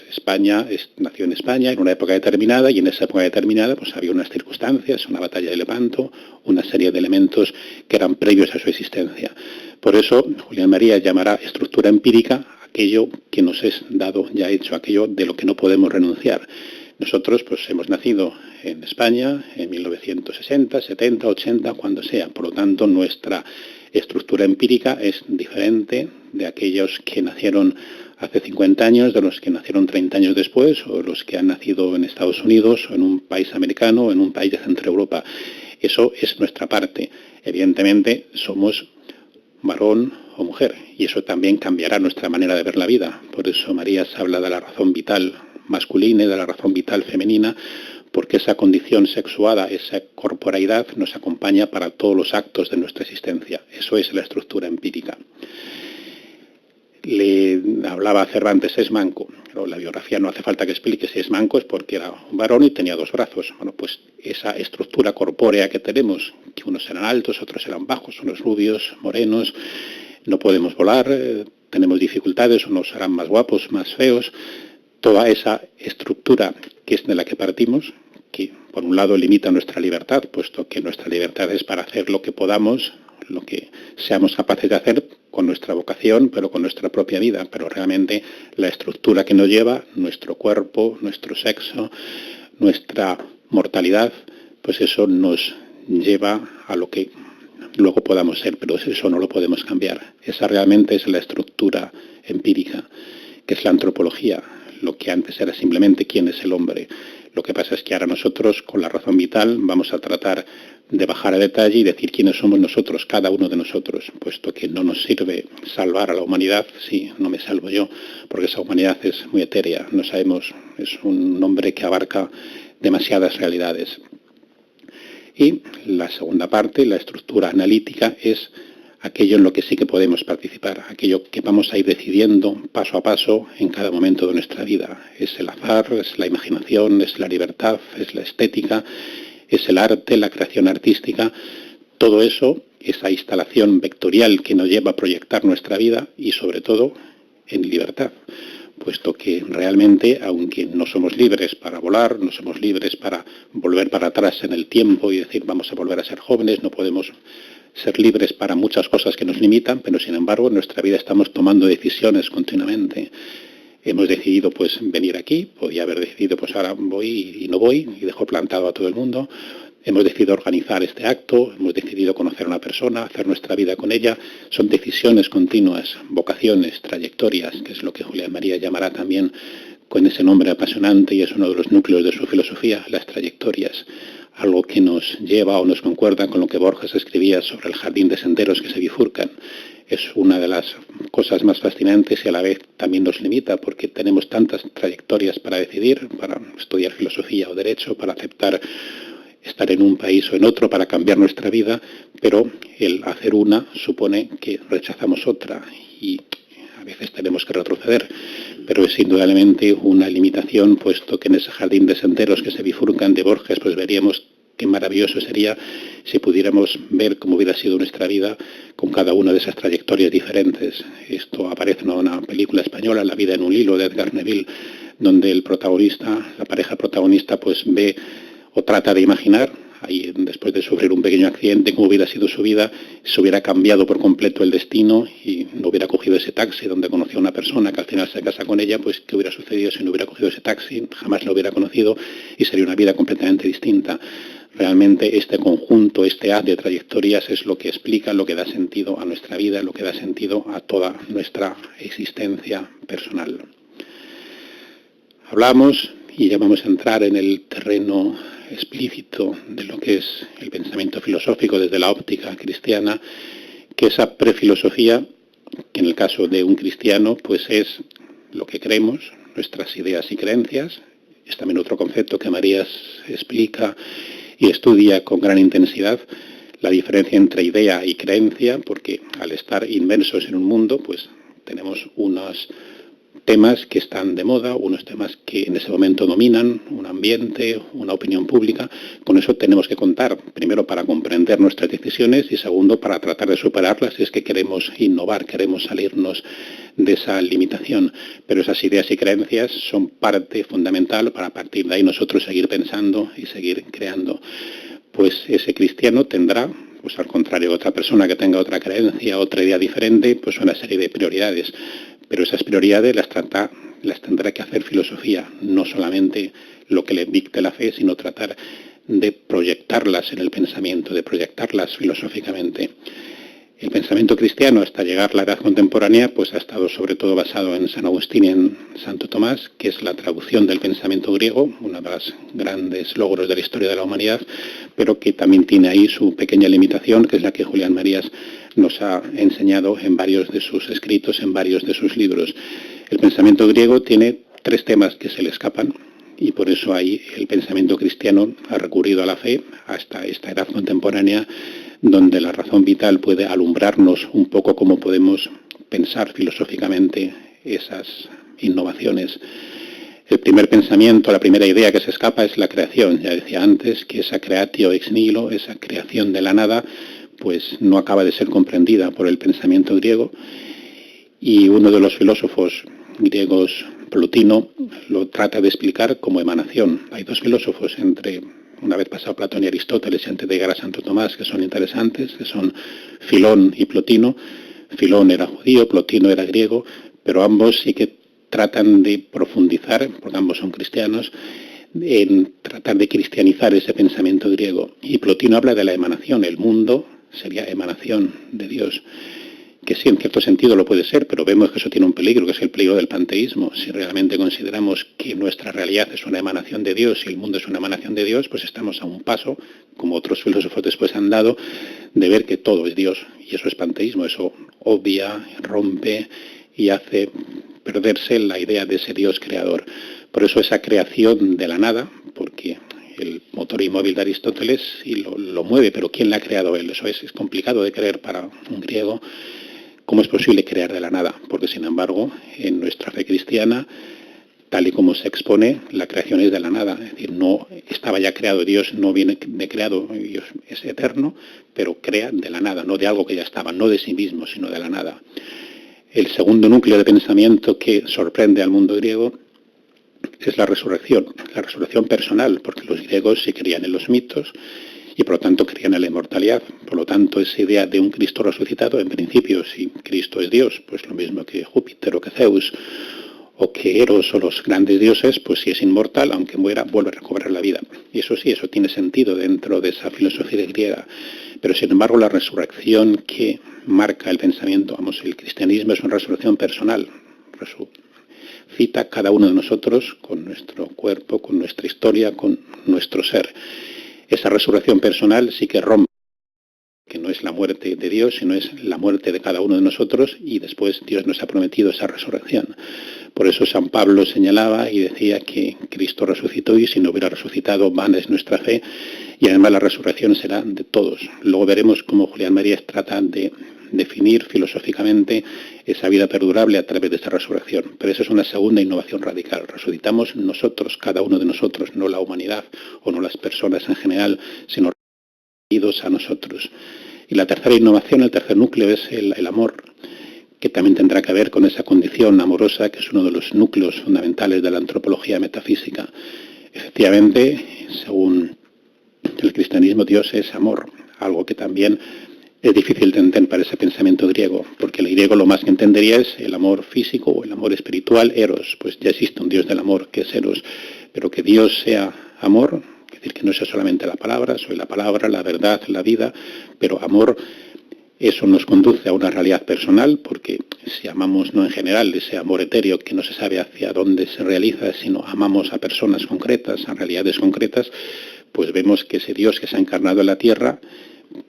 nació en España en una época determinada y en esa época determinada pues había unas circunstancias, una batalla de Lepanto, una serie de elementos que eran previos a su existencia. Por eso Julián Marías llamará estructura empírica aquello que nos es dado, ya hecho, aquello de lo que no podemos renunciar. Nosotros pues hemos nacido en España en 1960, 70, 80, cuando sea. Por lo tanto, nuestra estructura empírica es diferente de aquellos que nacieron hace 50 años, de los que nacieron 30 años después, o los que han nacido en Estados Unidos, o en un país americano, o en un país de Centro Europa. Eso es nuestra parte. Evidentemente, somos varón o mujer, y eso también cambiará nuestra manera de ver la vida. Por eso Marías habla de la razón vital masculina y de la razón vital femenina, porque esa condición sexuada, esa corporeidad nos acompaña para todos los actos de nuestra existencia. Eso es la estructura empírica. Le hablaba a Cervantes, es manco. Pero la biografía no hace falta que explique si es manco, es porque era un varón y tenía 2 brazos. Bueno, pues esa estructura corpórea que tenemos, que unos eran altos, otros eran bajos, unos rubios, morenos, no podemos volar, tenemos dificultades, unos serán más guapos, más feos. Toda esa estructura que es de la que partimos, que por un lado limita nuestra libertad, puesto que nuestra libertad es para hacer lo que podamos, lo que seamos capaces de hacer con nuestra vocación, pero con nuestra propia vida. Pero realmente la estructura que nos lleva, nuestro cuerpo, nuestro sexo, nuestra mortalidad, pues eso nos lleva a lo que luego podamos ser, pero eso no lo podemos cambiar. Esa realmente es la estructura empírica, que es la antropología, lo que antes era simplemente quién es el hombre. Lo que pasa es que ahora nosotros, con la razón vital, vamos a tratar de bajar a detalle y decir quiénes somos nosotros, cada uno de nosotros, puesto que no nos sirve salvar a la humanidad si no me salvo yo, porque esa humanidad es muy etérea, no sabemos, es un nombre que abarca demasiadas realidades. Y la segunda parte, la estructura analítica, es aquello en lo que sí que podemos participar, aquello que vamos a ir decidiendo paso a paso en cada momento de nuestra vida. Es el azar, es la imaginación, es la libertad, es la estética, es el arte, la creación artística. Todo eso, esa instalación vectorial que nos lleva a proyectar nuestra vida y sobre todo en libertad, puesto que realmente, aunque no somos libres para volar, no somos libres para volver para atrás en el tiempo y decir vamos a volver a ser jóvenes, no podemos ser libres para muchas cosas que nos limitan, pero sin embargo en nuestra vida estamos tomando decisiones continuamente. Hemos decidido pues venir aquí, podía haber decidido pues ahora voy y no voy y dejo plantado a todo el mundo. Hemos decidido organizar este acto, hemos decidido conocer a una persona, hacer nuestra vida con ella. Son decisiones continuas, vocaciones, trayectorias, que es lo que Julián Marías llamará también con ese nombre apasionante y es uno de los núcleos de su filosofía, las trayectorias. Algo que nos lleva o nos concuerda con lo que Borges escribía sobre el jardín de senderos que se bifurcan. Es una de las cosas más fascinantes y a la vez también nos limita porque tenemos tantas trayectorias para decidir, para estudiar filosofía o derecho, para aceptar estar en un país o en otro, para cambiar nuestra vida, pero el hacer una supone que rechazamos otra y a veces tenemos que retroceder, pero es indudablemente una limitación, puesto que en ese jardín de senderos que se bifurcan de Borges, pues veríamos qué maravilloso sería si pudiéramos ver cómo hubiera sido nuestra vida con cada una de esas trayectorias diferentes. Esto aparece en una película española, La vida en un hilo, de Edgar Neville, donde el protagonista, la pareja protagonista, pues ve o trata de imaginar, ahí después de sufrir un pequeño accidente, cómo hubiera sido su vida, se hubiera cambiado por completo el destino y no hubiera cogido ese taxi donde conoció a una persona que al final se casa con ella, pues qué hubiera sucedido si no hubiera cogido ese taxi, jamás lo hubiera conocido y sería una vida completamente distinta. Realmente este conjunto, este haz de trayectorias es lo que explica, lo que da sentido a nuestra vida, lo que da sentido a toda nuestra existencia personal. Hablamos y ya vamos a entrar en el terreno explícito de lo que es el pensamiento filosófico desde la óptica cristiana, que esa prefilosofía, que en el caso de un cristiano, pues es lo que creemos, nuestras ideas y creencias. Es también otro concepto que Marías explica y estudia con gran intensidad, la diferencia entre idea y creencia, porque al estar inmersos en un mundo, pues tenemos unos temas que están de moda, unos temas que en ese momento dominan, un ambiente, una opinión pública. Con eso tenemos que contar, primero para comprender nuestras decisiones y segundo para tratar de superarlas si es que queremos innovar, queremos salirnos de esa limitación. Pero esas ideas y creencias son parte fundamental para a partir de ahí nosotros seguir pensando y seguir creando. Pues ese cristiano tendrá, pues al contrario, otra persona que tenga otra creencia, otra idea diferente, pues una serie de prioridades. Pero esas prioridades las tendrá que hacer filosofía, no solamente lo que le dicte la fe, sino tratar de proyectarlas en el pensamiento, de proyectarlas filosóficamente. El pensamiento cristiano, hasta llegar a la edad contemporánea, pues ha estado sobre todo basado en San Agustín y en Santo Tomás, que es la traducción del pensamiento griego, uno de los grandes logros de la historia de la humanidad, pero que también tiene ahí su pequeña limitación, que es la que Julián Marías nos ha enseñado en varios de sus escritos, en varios de sus libros. El pensamiento griego tiene 3 temas que se le escapan y por eso ahí el pensamiento cristiano ha recurrido a la fe hasta esta edad contemporánea, donde la razón vital puede alumbrarnos un poco cómo podemos pensar filosóficamente esas innovaciones. El primer pensamiento, la primera idea que se escapa es la creación. Ya decía antes que esa creatio ex nihilo, esa creación de la nada, pues no acaba de ser comprendida por el pensamiento griego. Y uno de los filósofos griegos, Plotino, lo trata de explicar como emanación. Hay 2 filósofos una vez pasado Platón y Aristóteles y antes de llegar a Santo Tomás, que son interesantes, que son Filón y Plotino. Filón era judío, Plotino era griego, pero ambos sí que tratan de profundizar, porque ambos son cristianos, en tratar de cristianizar ese pensamiento griego. Y Plotino habla de la emanación, el mundo sería emanación de Dios. Que sí, en cierto sentido lo puede ser, pero vemos que eso tiene un peligro, que es el peligro del panteísmo. Si realmente consideramos que nuestra realidad es una emanación de Dios y el mundo es una emanación de Dios, pues estamos a un paso, como otros filósofos después han dado, de ver que todo es Dios. Y eso es panteísmo, eso obvia, rompe y hace perderse la idea de ese Dios creador. Por eso esa creación de la nada, porque el motor inmóvil de Aristóteles sí lo mueve, pero ¿quién la ha creado él? Eso es complicado de creer para un griego. ¿Cómo es posible crear de la nada? Porque, sin embargo, en nuestra fe cristiana, tal y como se expone, la creación es de la nada. Es decir, no estaba ya creado Dios, no viene de creado, Dios es eterno, pero crea de la nada, no de algo que ya estaba, no de sí mismo, sino de la nada. El segundo núcleo de pensamiento que sorprende al mundo griego es la resurrección personal, porque los griegos sí creían en los mitos, y por lo tanto creían en la inmortalidad. Por lo tanto, esa idea de un Cristo resucitado, en principio, si Cristo es Dios, pues lo mismo que Júpiter o que Zeus, o que Eros o los grandes dioses, pues si es inmortal, aunque muera, vuelve a recobrar la vida. Y eso sí, eso tiene sentido dentro de esa filosofía griega. Pero sin embargo, la resurrección que marca el pensamiento, el cristianismo es una resurrección personal. Resucita cada uno de nosotros con nuestro cuerpo, con nuestra historia, con nuestro ser. Esa resurrección personal sí que rompe, que no es la muerte de Dios, sino es la muerte de cada uno de nosotros, y después Dios nos ha prometido esa resurrección. Por eso San Pablo señalaba y decía que Cristo resucitó, y si no hubiera resucitado, vana es nuestra fe, y además la resurrección será de todos. Luego veremos cómo Julián Marías trata de definir filosóficamente esa vida perdurable a través de esta resurrección. Pero esa es una segunda innovación radical. Resucitamos nosotros, cada uno de nosotros, no la humanidad o no las personas en general, sino unidos a nosotros. Y la tercera innovación, el tercer núcleo, es el amor, que también tendrá que ver con esa condición amorosa, que es uno de los núcleos fundamentales de la antropología metafísica. Efectivamente, según el cristianismo, Dios es amor, algo que también es difícil de entender para ese pensamiento griego, porque el griego lo más que entendería es el amor físico o el amor espiritual, Eros. Pues ya existe un Dios del amor, que es Eros, pero que Dios sea amor, es decir, que no sea solamente la palabra, soy la palabra, la verdad, la vida, pero amor, eso nos conduce a una realidad personal, porque si amamos no en general ese amor etéreo que no se sabe hacia dónde se realiza, sino amamos a personas concretas, a realidades concretas, pues vemos que ese Dios que se ha encarnado en la tierra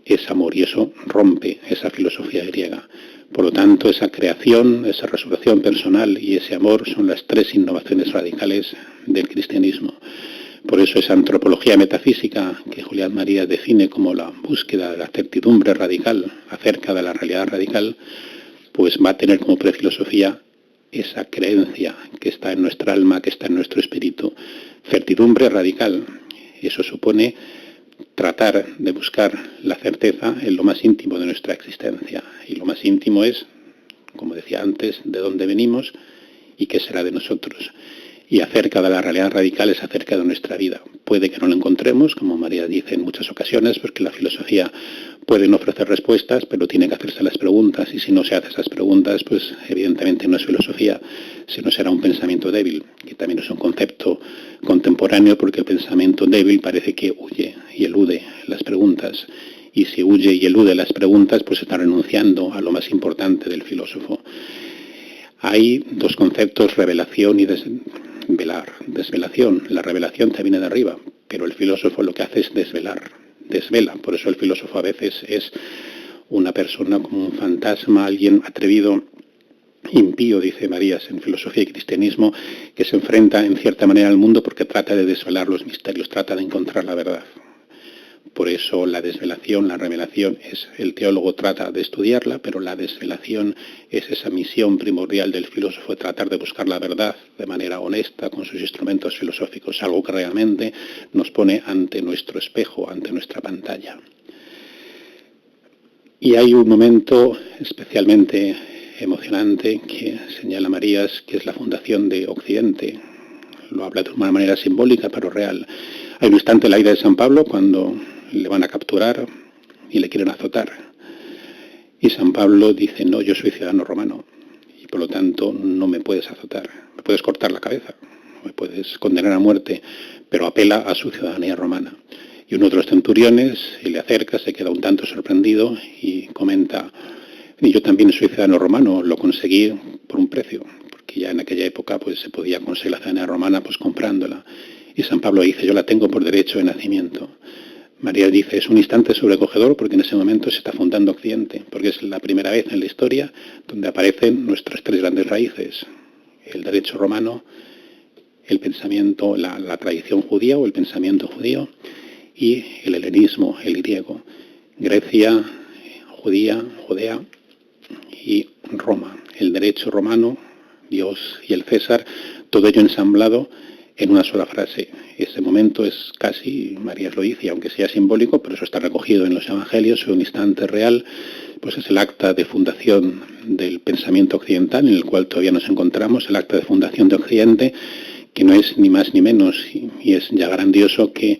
es amor, y eso rompe esa filosofía griega. Por lo tanto, esa creación, esa resurrección personal y ese amor son las tres innovaciones radicales del cristianismo. Por eso esa antropología metafísica que Julián Marías define como la búsqueda de la certidumbre radical acerca de la realidad radical, pues va a tener como prefilosofía esa creencia que está en nuestra alma, que está en nuestro espíritu. Certidumbre radical, eso supone tratar de buscar la certeza en lo más íntimo de nuestra existencia. Y lo más íntimo es, como decía antes, de dónde venimos y qué será de nosotros. Y acerca de la realidad radical es acerca de nuestra vida. Puede que no lo encontremos, como María dice en muchas ocasiones, porque la filosofía puede no ofrecer respuestas, pero tiene que hacerse las preguntas, y si no se hace esas preguntas, pues evidentemente no es filosofía, sino será un pensamiento débil, que también es un concepto contemporáneo, porque el pensamiento débil parece que huye y elude las preguntas, y si huye y elude las preguntas, pues está renunciando a lo más importante del filósofo. Hay dos conceptos, revelación y desvelación. La revelación te viene de arriba, pero el filósofo lo que hace es desvela. Por eso el filósofo a veces es una persona como un fantasma, alguien atrevido, impío, dice Marías en Filosofía y Cristianismo, que se enfrenta en cierta manera al mundo porque trata de desvelar los misterios, trata de encontrar la verdad. Por eso la desvelación, la revelación, el teólogo trata de estudiarla, pero la desvelación es esa misión primordial del filósofo, de tratar de buscar la verdad de manera honesta con sus instrumentos filosóficos, algo que realmente nos pone ante nuestro espejo, ante nuestra pantalla. Y hay un momento especialmente emocionante que señala Marías, que es la fundación de Occidente. Lo habla de una manera simbólica, pero real. Hay un instante en la vida de San Pablo cuando le van a capturar y le quieren azotar. Y San Pablo dice, no, yo soy ciudadano romano y por lo tanto no me puedes azotar. Me puedes cortar la cabeza, me puedes condenar a muerte, pero apela a su ciudadanía romana. Y uno de los centuriones se le acerca, se queda un tanto sorprendido y comenta: y yo también soy ciudadano romano, lo conseguí por un precio, porque ya en aquella época pues se podía conseguir la ciudadanía romana pues comprándola. Y San Pablo dice: yo la tengo por derecho de nacimiento. María dice: es un instante sobrecogedor porque en ese momento se está fundando Occidente, porque es la primera vez en la historia donde aparecen nuestras tres grandes raíces: el derecho romano, el pensamiento, la tradición judía o el pensamiento judío, y el helenismo, el griego. Grecia, Judea y Roma, el derecho romano, Dios y el César, todo ello ensamblado en una sola frase. Ese momento es casi, María lo dice, aunque sea simbólico, pero eso está recogido en los Evangelios, es un instante real, pues es el acta de fundación del pensamiento occidental, en el cual todavía nos encontramos, el acta de fundación de Occidente, que no es ni más ni menos, y es ya grandioso, que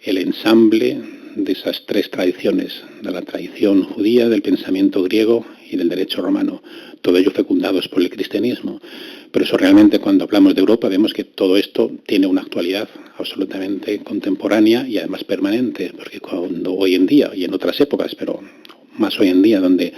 el ensamble de esas tres tradiciones, de la tradición judía, del pensamiento griego y del derecho romano, todo ello fecundados por el cristianismo. Pero eso realmente, cuando hablamos de Europa, vemos que todo esto tiene una actualidad absolutamente contemporánea y además permanente, porque cuando hoy en día, y en otras épocas, pero más hoy en día, donde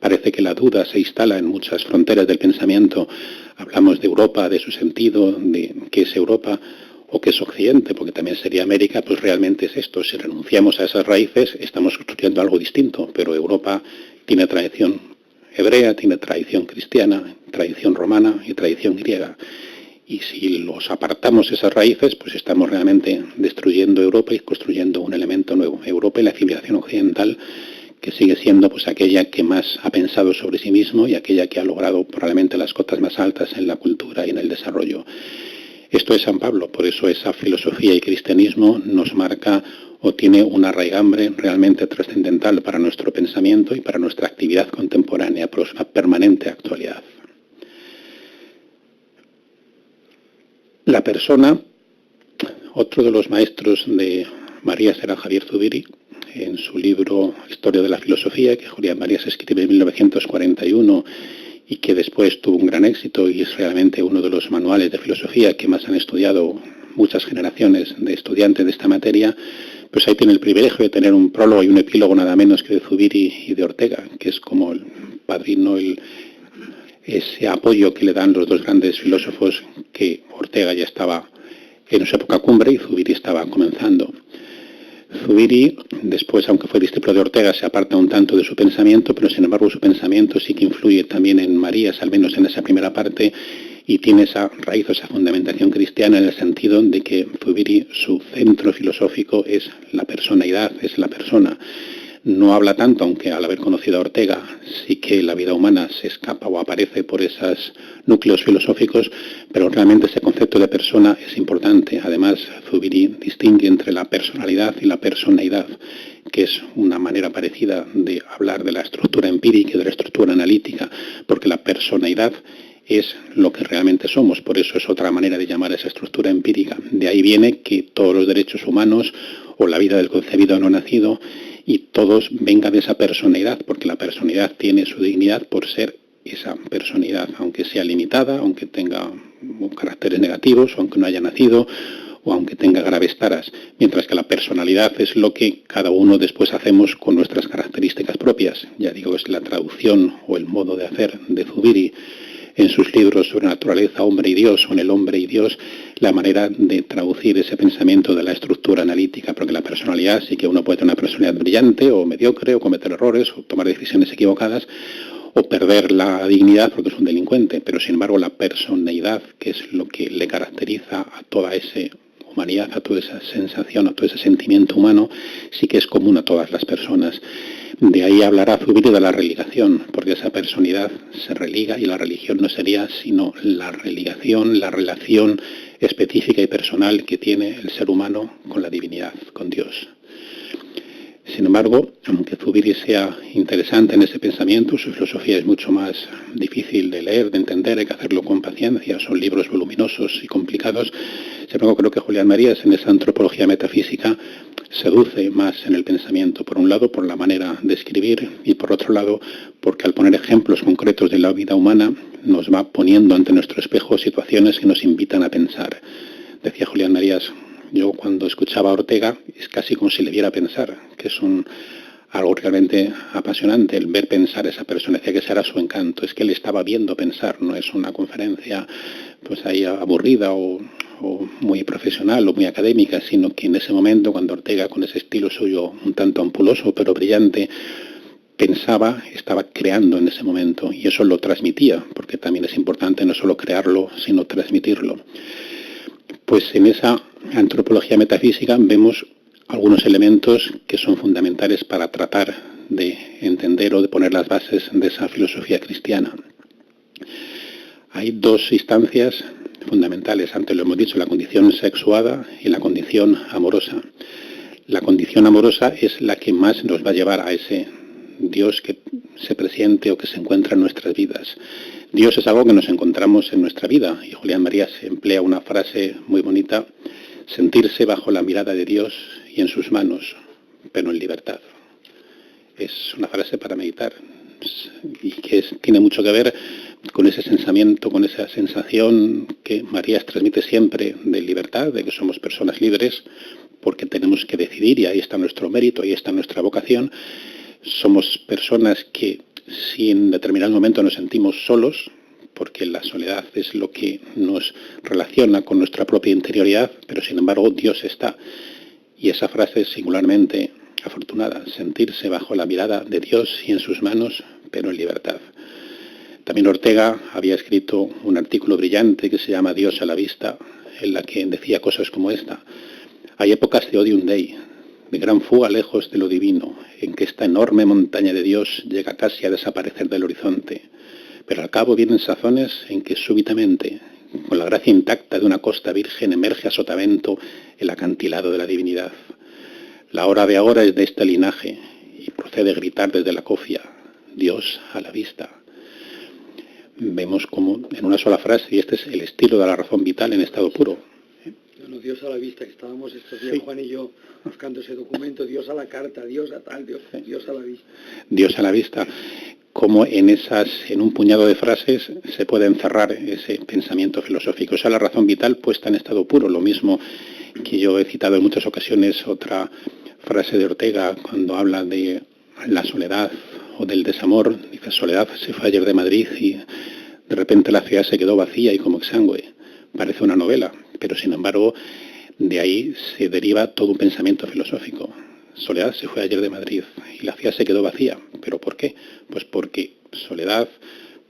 parece que la duda se instala en muchas fronteras del pensamiento, hablamos de Europa, de su sentido, de qué es Europa o qué es Occidente, porque también sería América, pues realmente es esto: si renunciamos a esas raíces, estamos construyendo algo distinto, pero Europa tiene tradición hebrea, tiene tradición cristiana, tradición romana y tradición griega. Y si los apartamos esas raíces, pues estamos realmente destruyendo Europa y construyendo un elemento nuevo. Europa y la civilización occidental, que sigue siendo pues aquella que más ha pensado sobre sí mismo y aquella que ha logrado probablemente las cotas más altas en la cultura y en el desarrollo. Esto es San Pablo, por eso esa filosofía y cristianismo nos marca o tiene una raigambre realmente trascendental para nuestro pensamiento y para nuestra actividad contemporánea, por una permanente actualidad. La persona, otro de los maestros de Marías era Javier Zubiri. En su libro Historia de la Filosofía, que Julián Marías escribe en 1941 y que después tuvo un gran éxito y es realmente uno de los manuales de filosofía que más han estudiado muchas generaciones de estudiantes de esta materia, pues ahí tiene el privilegio de tener un prólogo y un epílogo nada menos que de Zubiri y de Ortega, que es como el padrino, ese apoyo que le dan los dos grandes filósofos, que Ortega ya estaba en su época cumbre y Zubiri estaba comenzando. Zubiri, después, aunque fue discípulo de Ortega, se aparta un tanto de su pensamiento, pero sin embargo su pensamiento sí que influye también en Marías, al menos en esa primera parte, y tiene esa raíz, esa fundamentación cristiana, en el sentido de que Zubiri, su centro filosófico es la personalidad, es la persona. No habla tanto, aunque al haber conocido a Ortega sí que la vida humana se escapa o aparece por esos núcleos filosóficos, pero realmente ese concepto de persona es importante. Además, Zubiri distingue entre la personalidad y la personalidad, que es una manera parecida de hablar de la estructura empírica y de la estructura analítica, porque la personalidad es lo que realmente somos, por eso es otra manera de llamar a esa estructura empírica. De ahí viene que todos los derechos humanos o la vida del concebido no nacido y todos vengan de esa personalidad, porque la personalidad tiene su dignidad por ser esa personalidad, aunque sea limitada, aunque tenga caracteres negativos, o aunque no haya nacido, o aunque tenga graves taras, mientras que la personalidad es lo que cada uno después hacemos con nuestras características propias. Ya digo, es la traducción o el modo de hacer de Zubiri en sus libros sobre naturaleza, hombre y Dios, o en el hombre y Dios, la manera de traducir ese pensamiento de la estructura analítica, porque la personalidad sí que uno puede tener una personalidad brillante o mediocre, o cometer errores, o tomar decisiones equivocadas, o perder la dignidad porque es un delincuente, pero sin embargo la personalidad, que es lo que le caracteriza a toda esa humanidad, a toda esa sensación, a todo ese sentimiento humano, sí que es común a todas las personas. De ahí hablará Zubiri de la religación, porque esa personalidad se religa y la religión no sería sino la religación, la relación específica y personal que tiene el ser humano con la divinidad, con Dios. Sin embargo, aunque Zubiri sea interesante en ese pensamiento, su filosofía es mucho más difícil de leer, de entender, hay que hacerlo con paciencia, son libros voluminosos y complicados. Sin embargo, creo que Julián Marías en esa antropología metafísica seduce más en el pensamiento, por un lado por la manera de escribir y por otro lado porque al poner ejemplos concretos de la vida humana nos va poniendo ante nuestro espejo situaciones que nos invitan a pensar. Decía Julián Marías, yo cuando escuchaba a Ortega es casi como si le viera pensar, que es algo realmente apasionante el ver pensar a esa persona. Decía que ese era su encanto, es que él estaba viendo pensar, no es una conferencia pues ahí aburrida o muy profesional o muy académica, sino que en ese momento, cuando Ortega, con ese estilo suyo un tanto ampuloso pero brillante, pensaba, estaba creando en ese momento, y eso lo transmitía, porque también es importante no solo crearlo, sino transmitirlo. Pues en esa antropología metafísica vemos algunos elementos que son fundamentales para tratar de entender o de poner las bases de esa filosofía cristiana. Hay dos instancias fundamentales, antes lo hemos dicho, la condición sexuada y la condición amorosa. La condición amorosa es la que más nos va a llevar a ese Dios que se presiente o que se encuentra en nuestras vidas. Dios es algo que nos encontramos en nuestra vida, y Julián Marías emplea una frase muy bonita: sentirse bajo la mirada de Dios y en sus manos, pero en libertad. Es una frase para meditar y que tiene mucho que ver con ese pensamiento, con esa sensación que Marías transmite siempre de libertad, de que somos personas libres porque tenemos que decidir, y ahí está nuestro mérito, ahí está nuestra vocación. Somos personas que si en determinado momento nos sentimos solos, porque la soledad es lo que nos relaciona con nuestra propia interioridad, pero sin embargo Dios está. Y esa frase es singularmente afortunada: sentirse bajo la mirada de Dios y en sus manos, pero en libertad. También Ortega había escrito un artículo brillante que se llama Dios a la vista, en la que decía cosas como esta: hay épocas de odium Dei, de gran fuga lejos de lo divino, en que esta enorme montaña de Dios llega casi a desaparecer del horizonte. Pero al cabo vienen sazones en que súbitamente, con la gracia intacta de una costa virgen, emerge a sotavento el acantilado de la divinidad. La hora de ahora es de este linaje, y procede a gritar desde la cofia: Dios a la vista. Vemos como en una sola frase, y este es el estilo de la razón vital en estado puro. Bueno, Dios a la vista, que estábamos estos días, sí, Juan y yo, buscando ese documento, Dios a la carta, Dios a tal, Dios a la vista. Dios a la vista. Cómo en un puñado de frases se puede encerrar ese pensamiento filosófico. Esa es la razón vital puesta en estado puro. Lo mismo que yo he citado en muchas ocasiones otra frase de Ortega cuando habla de la soledad o del desamor. Dice: Soledad se fue ayer de Madrid y de repente la ciudad se quedó vacía y como exangüe. Parece una novela, pero sin embargo de ahí se deriva todo un pensamiento filosófico. Soledad se fue ayer de Madrid y la ciudad se quedó vacía. ¿Pero por qué? Pues porque Soledad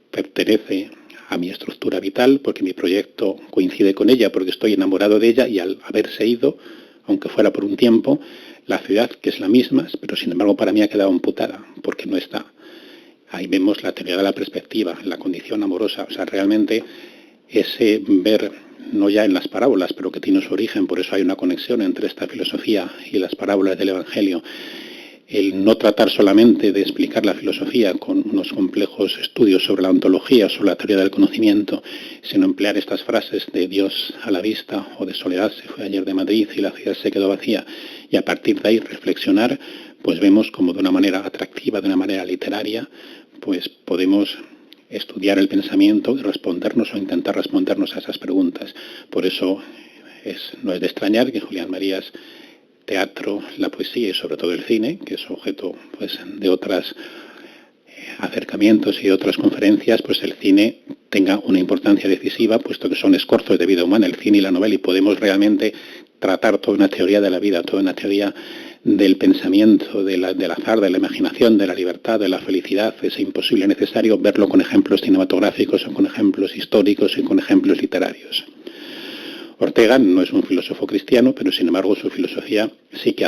pertenece a mi estructura vital, porque mi proyecto coincide con ella, porque estoy enamorado de ella, y al haberse ido, aunque fuera por un tiempo, la ciudad, que es la misma, pero sin embargo para mí ha quedado amputada, porque no está. Ahí vemos la teoría de la perspectiva, la condición amorosa. O sea, realmente ese ver, no ya en las parábolas, pero que tiene su origen, por eso hay una conexión entre esta filosofía y las parábolas del Evangelio, el no tratar solamente de explicar la filosofía con unos complejos estudios sobre la ontología, sobre la teoría del conocimiento, sino emplear estas frases de Dios a la vista o de Soledad se fue ayer de Madrid y la ciudad se quedó vacía, y a partir de ahí reflexionar, pues vemos como de una manera atractiva, de una manera literaria, pues podemos estudiar el pensamiento y respondernos o intentar respondernos a esas preguntas. Por eso no es de extrañar que Julián Marías, teatro, la poesía y sobre todo el cine, que es objeto pues de otros acercamientos y otras conferencias, pues el cine tenga una importancia decisiva, puesto que son escorzos de vida humana, el cine y la novela, y podemos realmente tratar toda una teoría de la vida, toda una teoría del pensamiento, del azar, de la imaginación, de la libertad, de la felicidad. Es imposible, necesario verlo con ejemplos cinematográficos o con ejemplos históricos y con ejemplos literarios. Ortega no es un filósofo cristiano, pero sin embargo su filosofía sí que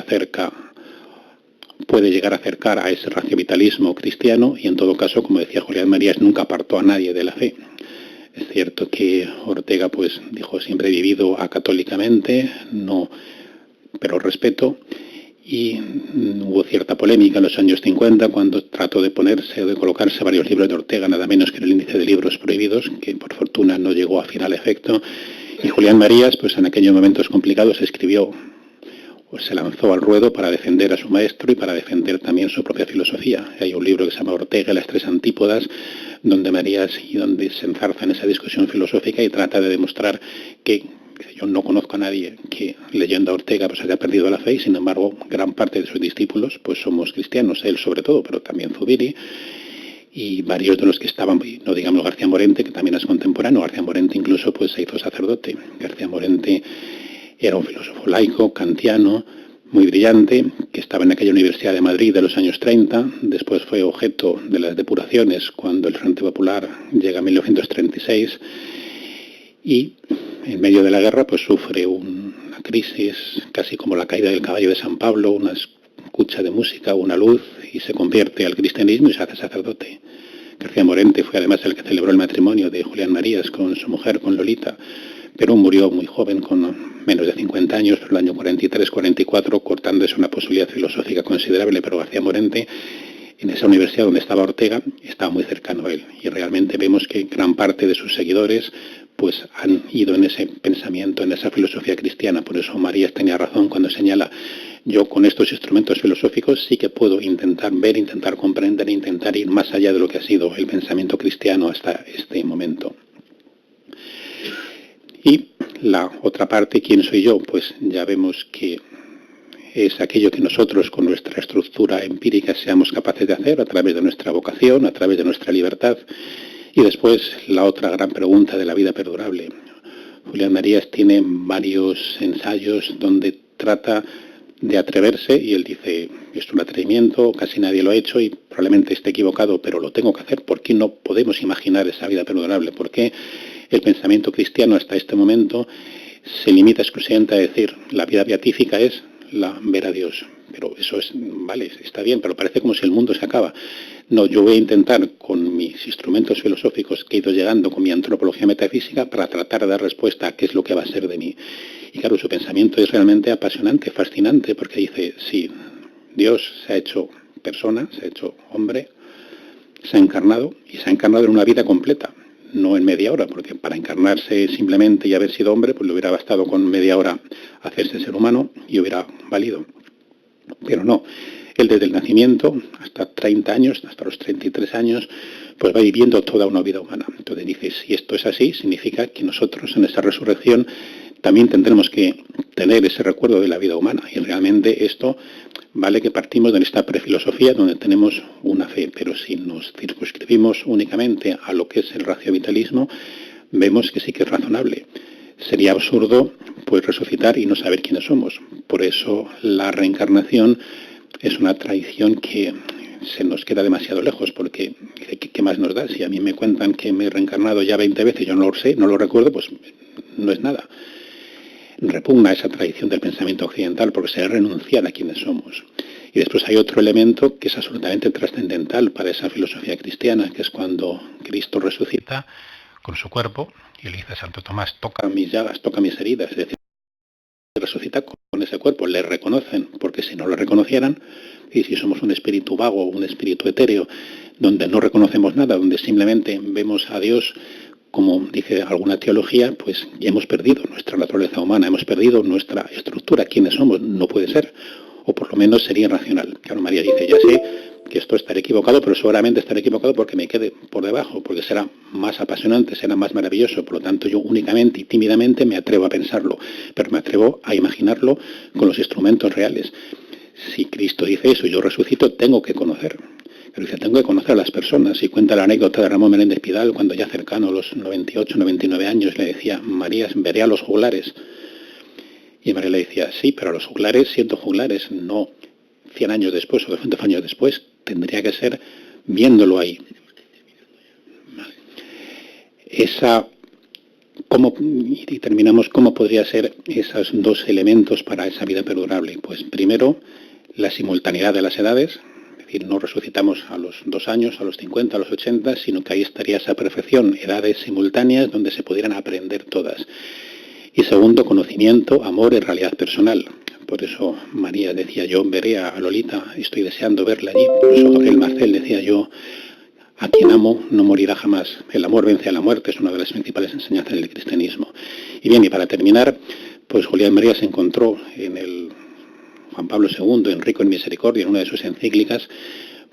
puede llegar a acercar a ese raciovitalismo cristiano, y en todo caso, como decía Julián Marías, nunca apartó a nadie de la fe. Es cierto que Ortega pues dijo: siempre he vivido acatólicamente, no, pero respeto. Y hubo cierta polémica en los años 50 cuando trató de ponerse o de colocarse varios libros de Ortega, nada menos que en el índice de libros prohibidos, que por fortuna no llegó a final efecto. Y Julián Marías, pues en aquellos momentos complicados, escribió, pues se lanzó al ruedo para defender a su maestro y para defender también su propia filosofía. Hay un libro que se llama Ortega y las tres antípodas, donde Marías y donde se enzarza en esa discusión filosófica y trata de demostrar que Yo no conozco a nadie que leyendo a Ortega pues haya perdido la fe y sin embargo gran parte de sus discípulos pues somos cristianos, él sobre todo, pero también Zubiri y varios de los que estaban, no digamos García Morente, que también es contemporáneo. García Morente incluso pues se hizo sacerdote. García Morente era un filósofo laico, kantiano, muy brillante, que estaba en aquella Universidad de Madrid de los años 30, después fue objeto de las depuraciones cuando el Frente Popular llega en 1936 y en medio de la guerra pues sufre una crisis, casi como la caída del caballo de San Pablo, una escucha de música, una luz, y se convierte al cristianismo y se hace sacerdote. García Morente fue además el que celebró el matrimonio de Julián Marías con su mujer, con Lolita, pero murió muy joven, con menos de 50 años, pero el año 43-44, cortándose una posibilidad filosófica considerable, pero García Morente, en esa universidad donde estaba Ortega, estaba muy cercano a él, y realmente vemos que gran parte de sus seguidores pues han ido en ese pensamiento, en esa filosofía cristiana. Por eso Marías tenía razón cuando señala: yo con estos instrumentos filosóficos sí que puedo intentar ver, intentar comprender, intentar ir más allá de lo que ha sido el pensamiento cristiano hasta este momento. Y la otra parte, ¿quién soy yo? Pues ya vemos que es aquello que nosotros con nuestra estructura empírica seamos capaces de hacer a través de nuestra vocación, a través de nuestra libertad. Y después la otra gran pregunta de la vida perdurable. Julián Marías tiene varios ensayos donde trata de atreverse y él dice: es un atrevimiento, casi nadie lo ha hecho y probablemente esté equivocado, pero lo tengo que hacer. ¿Por qué no podemos imaginar esa vida perdurable? ¿Por qué el pensamiento cristiano hasta este momento se limita exclusivamente a decir la vida beatífica es la ver a Dios? Pero eso es, vale, está bien, pero parece como si el mundo se acaba. No, yo voy a intentar con mis instrumentos filosóficos que he ido llegando, con mi antropología metafísica, para tratar de dar respuesta a qué es lo que va a ser de mí. Y claro, su pensamiento es realmente apasionante, fascinante, porque dice: sí, Dios se ha hecho persona, se ha hecho hombre, se ha encarnado, y se ha encarnado en una vida completa, no en media hora, porque para encarnarse simplemente y haber sido hombre, pues le hubiera bastado con media hora hacerse ser humano y hubiera valido. Pero no, él desde el nacimiento hasta 30 años, hasta los 33 años, pues va viviendo toda una vida humana. Entonces dice: si esto es así, significa que nosotros en esa resurrección también tendremos que tener ese recuerdo de la vida humana. Y realmente esto vale que partimos de esta prefilosofía donde tenemos una fe, pero si nos circunscribimos únicamente a lo que es el raciovitalismo, vemos que sí que es razonable. Sería absurdo pues resucitar y no saber quiénes somos. Por eso la reencarnación es una tradición que se nos queda demasiado lejos, porque ¿qué más nos da? Si a mí me cuentan que me he reencarnado ya 20 veces, yo no lo sé, no lo recuerdo, pues no es nada. Repugna esa tradición del pensamiento occidental porque se renunciar a quienes somos. Y después hay otro elemento que es absolutamente trascendental para esa filosofía cristiana, que es cuando Cristo resucita con su cuerpo y le dice a Santo Tomás: toca mis llagas, toca mis heridas. Es decir, resucita con ese cuerpo, le reconocen, porque si no lo reconocieran, y si somos un espíritu vago, un espíritu etéreo, donde no reconocemos nada, donde simplemente vemos a Dios, como dice alguna teología, pues hemos perdido nuestra naturaleza humana, hemos perdido nuestra estructura, quiénes somos, no puede ser, o por lo menos sería irracional. Claro, María dice: ya sé que esto estaré equivocado, pero seguramente estaré equivocado porque me quede por debajo, porque será más apasionante, será más maravilloso. Por lo tanto, yo únicamente y tímidamente me atrevo a pensarlo, pero me atrevo a imaginarlo con los instrumentos reales. Si Cristo dice eso y yo resucito, tengo que conocer. Pero dice: tengo que conocer a las personas. Y cuenta la anécdota de Ramón Menéndez Pidal, cuando ya cercano a los 98, 99 años, le decía: María, veré a los juglares. Y María le decía: sí, pero a los juglares, siendo juglares, no 100 años después o 200 años después, tendría que ser viéndolo ahí. Y terminamos, ¿cómo podría ser esos dos elementos para esa vida perdurable? Pues primero, la simultaneidad de las edades, es decir, no resucitamos a los 2 años, a los 50, a los 80, sino que ahí estaría esa perfección, edades simultáneas donde se pudieran aprender todas. Y segundo, conocimiento, amor y realidad personal. Por eso María decía: yo veré a Lolita, estoy deseando verla allí. Por eso Gabriel Marcel decía: yo a quien amo no morirá jamás. El amor vence a la muerte, es una de las principales enseñanzas del cristianismo. Y bien, y para terminar, pues Julián Marías se encontró en el Juan Pablo II, en Rico en Misericordia, en una de sus encíclicas,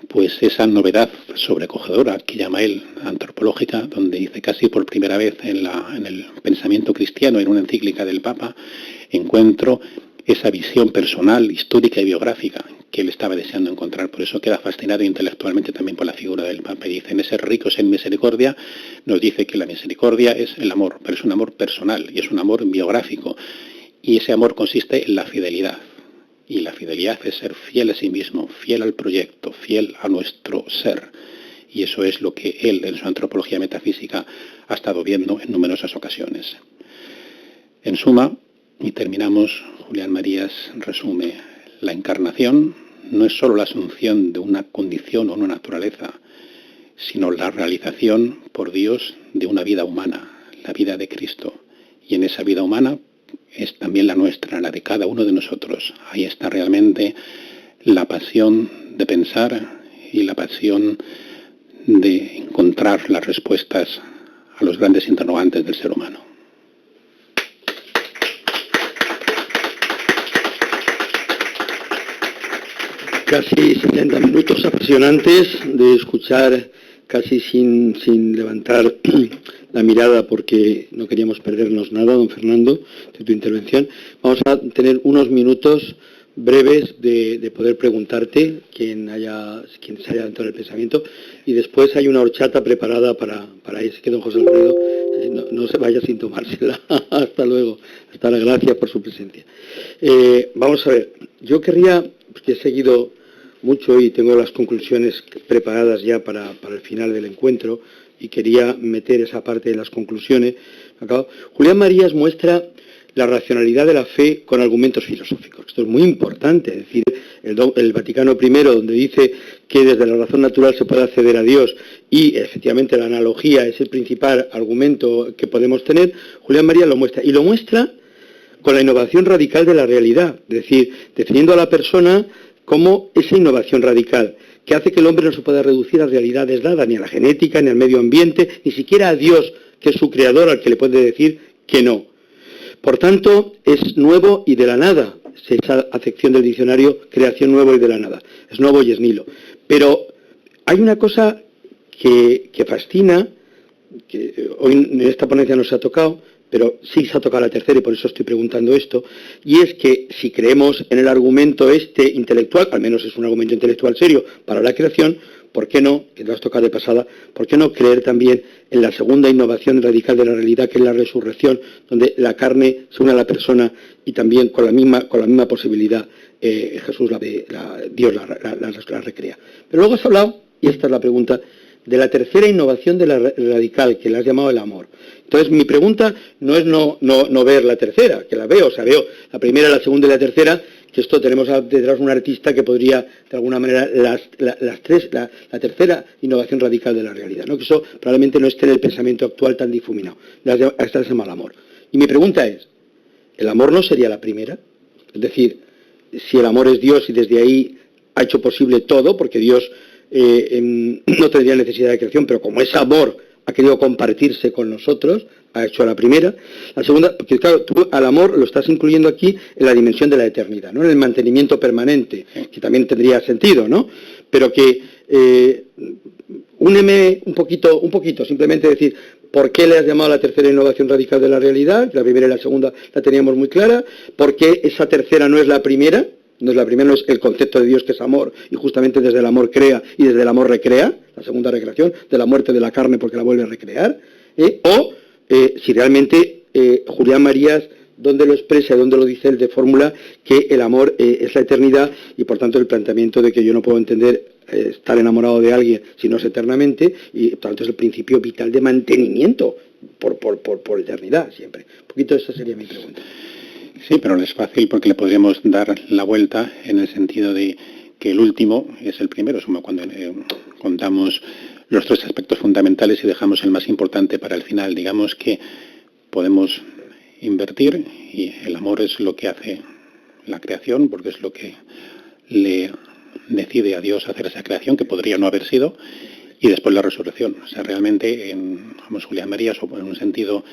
pues esa novedad sobrecogedora que llama él antropológica, donde dice casi por primera vez en el pensamiento cristiano, en una encíclica del Papa, encuentro esa visión personal, histórica y biográfica que él estaba deseando encontrar. Por eso queda fascinado intelectualmente también por la figura del Papa. Y dice, en ese ricos en misericordia, nos dice que la misericordia es el amor, pero es un amor personal y es un amor biográfico. Y ese amor consiste en la fidelidad. Y la fidelidad es ser fiel a sí mismo, fiel al proyecto, fiel a nuestro ser. Y eso es lo que él, en su antropología metafísica, ha estado viendo en numerosas ocasiones. En suma, y terminamos, Julián Marías resume, la encarnación no es sólo la asunción de una condición o una naturaleza, sino la realización por Dios de una vida humana, la vida de Cristo. Y en esa vida humana es también la nuestra, la de cada uno de nosotros. Ahí está realmente la pasión de pensar y la pasión de encontrar las respuestas a los grandes interrogantes del ser humano. Casi 70 minutos apasionantes de escuchar casi sin levantar la mirada porque no queríamos perdernos nada, don Fernando, de tu intervención. Vamos a tener unos minutos breves de poder preguntarte quien se haya dentro del pensamiento, y después hay una horchata preparada para eso, que don José Alfredo no se vaya sin tomársela. Hasta luego, hasta la gracias por su presencia. Vamos a ver, yo querría, porque he seguido mucho y tengo las conclusiones preparadas ya para el final del encuentro, y quería meter esa parte de las conclusiones. Julián Marías muestra la racionalidad de la fe con argumentos filosóficos. Esto es muy importante, es decir, el Vaticano I, donde dice que desde la razón natural se puede acceder a Dios, y efectivamente la analogía es el principal argumento que podemos tener, Julián Marías lo muestra, y lo muestra con la innovación radical de la realidad, es decir, definiendo a la persona como esa innovación radical, que hace que el hombre no se pueda reducir a realidades dadas, ni a la genética, ni al medio ambiente, ni siquiera a Dios, que es su creador, al que le puede decir que no. Por tanto, es nuevo y de la nada, esa acepción del diccionario, creación nuevo y de la nada. Es nuevo y es nilo. Pero hay una cosa que fascina, que hoy en esta ponencia no se ha tocado, pero sí se ha tocado la tercera, y por eso estoy preguntando esto, y es que si creemos en el argumento intelectual, al menos es un argumento intelectual serio para la creación, ¿por qué no, que lo has tocado de pasada, por qué no creer también en la segunda innovación radical de la realidad, que es la resurrección, donde la carne se une a la persona y también con la misma posibilidad Dios la recrea? Pero luego has hablado, y esta es la pregunta, de la tercera innovación de la radical, que la has llamado el amor. Entonces, mi pregunta no es no ver la tercera, que la veo, veo la primera, la segunda y la tercera, que esto tenemos detrás un artista que podría, de alguna manera, la tercera innovación radical de la realidad, ¿no? Que eso probablemente no esté en el pensamiento actual tan difuminado. Esta se llama el amor. Y mi pregunta es, ¿el amor no sería la primera? Es decir, si el amor es Dios y desde ahí ha hecho posible todo, porque Dios no tendría necesidad de creación, pero como es amor, ha querido compartirse con nosotros, ha hecho la primera. La segunda, porque claro, tú al amor lo estás incluyendo aquí en la dimensión de la eternidad, ¿no? En el mantenimiento permanente, que también tendría sentido, ¿no? Pero que úneme un poquito, simplemente decir, ¿por qué le has llamado la tercera innovación radical de la realidad? La primera y la segunda la teníamos muy clara. ¿Por qué esa tercera no es la primera? No es la primera, no es el concepto de Dios, que es amor, y justamente desde el amor crea y desde el amor recrea, la segunda recreación, de la muerte de la carne porque la vuelve a recrear, si realmente Julián Marías, ¿dónde lo expresa, dónde lo dice él de fórmula, que el amor es la eternidad, y por tanto el planteamiento de que yo no puedo entender estar enamorado de alguien si no es eternamente, y por tanto es el principio vital de mantenimiento por eternidad siempre? Un poquito esa sería mi pregunta. Sí, pero no es fácil porque le podríamos dar la vuelta en el sentido de que el último es el primero, es como cuando contamos los tres aspectos fundamentales y dejamos el más importante para el final. Digamos que podemos invertir, y el amor es lo que hace la creación, porque es lo que le decide a Dios hacer esa creación, que podría no haber sido, y después la resurrección. O sea, realmente, Julián Marías, o en un sentido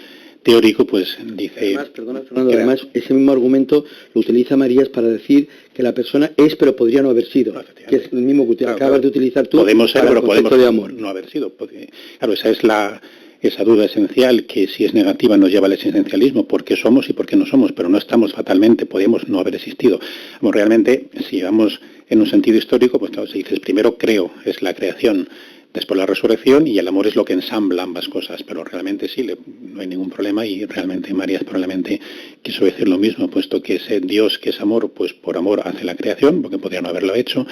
teórico pues dice... Además, perdona, Fernando, además ese mismo argumento lo utiliza Marías para decir que la persona es pero podría no haber sido, que es el mismo que acabas de utilizar tú. Podemos ser, pero podemos de amor. No haber sido. Porque, claro, esa es esa duda esencial, que si es negativa nos lleva al existencialismo, por qué somos y por qué no somos, pero no estamos fatalmente, podemos no haber existido. Bueno, realmente, si vamos en un sentido histórico, pues claro, si dices primero creo, es la creación, después la resurrección, y el amor es lo que ensambla ambas cosas, pero realmente sí, no hay ningún problema, y realmente Marías probablemente quiso decir lo mismo, puesto que ese Dios que es amor, pues por amor hace la creación, porque podría no haberlo hecho,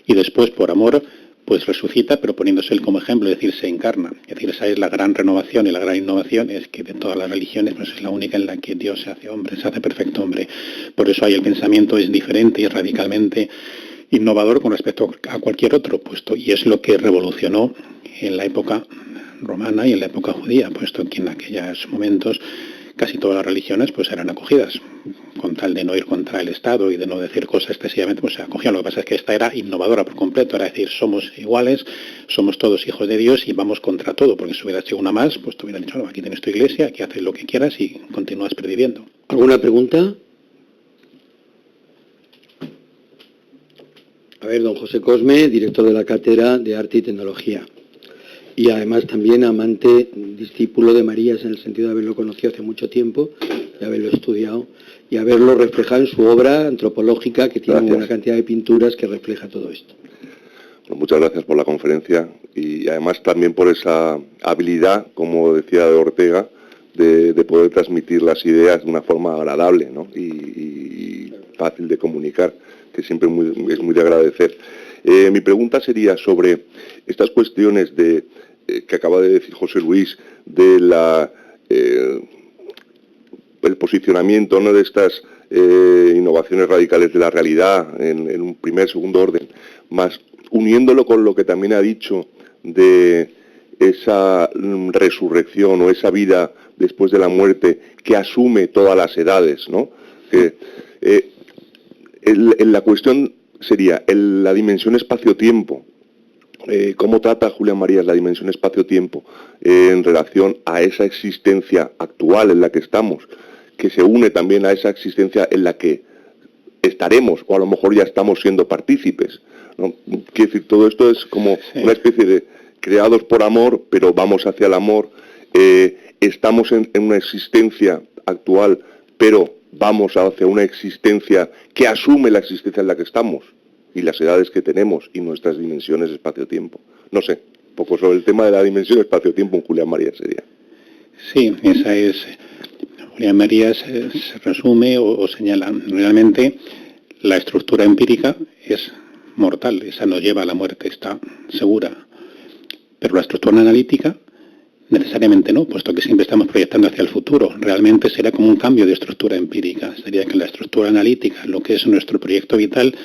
y después por amor pues resucita, pero poniéndose él como ejemplo, es decir, se encarna. Es decir, esa es la gran renovación y la gran innovación, es que de todas las religiones pues es la única en la que Dios se hace hombre, se hace perfecto hombre. Por eso ahí el pensamiento es diferente y radicalmente innovador con respecto a cualquier otro, puesto, y es lo que revolucionó en la época romana y en la época judía, puesto que en aquellos momentos casi todas las religiones pues eran acogidas, con tal de no ir contra el Estado y de no decir cosas excesivamente, pues se acogían. Lo que pasa es que esta era innovadora por completo, era decir, somos iguales, somos todos hijos de Dios y vamos contra todo, porque si hubiera sido una más, pues te hubieran dicho, no, aquí tienes tu iglesia, aquí haces lo que quieras y continúas perviviendo. ¿Alguna pregunta? A ver, don José Cosme, director de la Cátedra de Arte y Tecnología. Y además también amante, discípulo de Marías, en el sentido de haberlo conocido hace mucho tiempo, de haberlo estudiado y haberlo reflejado en su obra antropológica, que tiene una cantidad de pinturas que refleja todo esto. Bueno, muchas gracias por la conferencia y además también por esa habilidad, como decía de Ortega, de poder transmitir las ideas de una forma agradable, ¿no? y fácil de comunicar, que siempre es muy de agradecer. Mi pregunta sería sobre estas cuestiones que acaba de decir José Luis, de el posicionamiento, ¿no?, de estas innovaciones radicales de la realidad en un primer, segundo orden, más uniéndolo con lo que también ha dicho de esa resurrección o esa vida después de la muerte que asume todas las edades, ¿no? La cuestión sería la dimensión espacio-tiempo. ¿Cómo trata Julián Marías la dimensión espacio-tiempo en relación a esa existencia actual en la que estamos, que se une también a esa existencia en la que estaremos, o a lo mejor ya estamos siendo partícipes, ¿no? Quiero decir, todo esto es como una especie de creados por amor, pero vamos hacia el amor, estamos en una existencia actual, pero vamos hacia una existencia que asume la existencia en la que estamos, y las edades que tenemos, y nuestras dimensiones espacio-tiempo. No sé, un poco sobre el tema de la dimensión espacio-tiempo en Julián Marías sería. Sí, esa es... Julián Marías se resume o señala, realmente la estructura empírica es mortal, esa nos lleva a la muerte, está segura. Pero la estructura analítica necesariamente no, puesto que siempre estamos proyectando hacia el futuro. Realmente será como un cambio de estructura empírica. Sería que la estructura analítica, lo que es nuestro proyecto vital,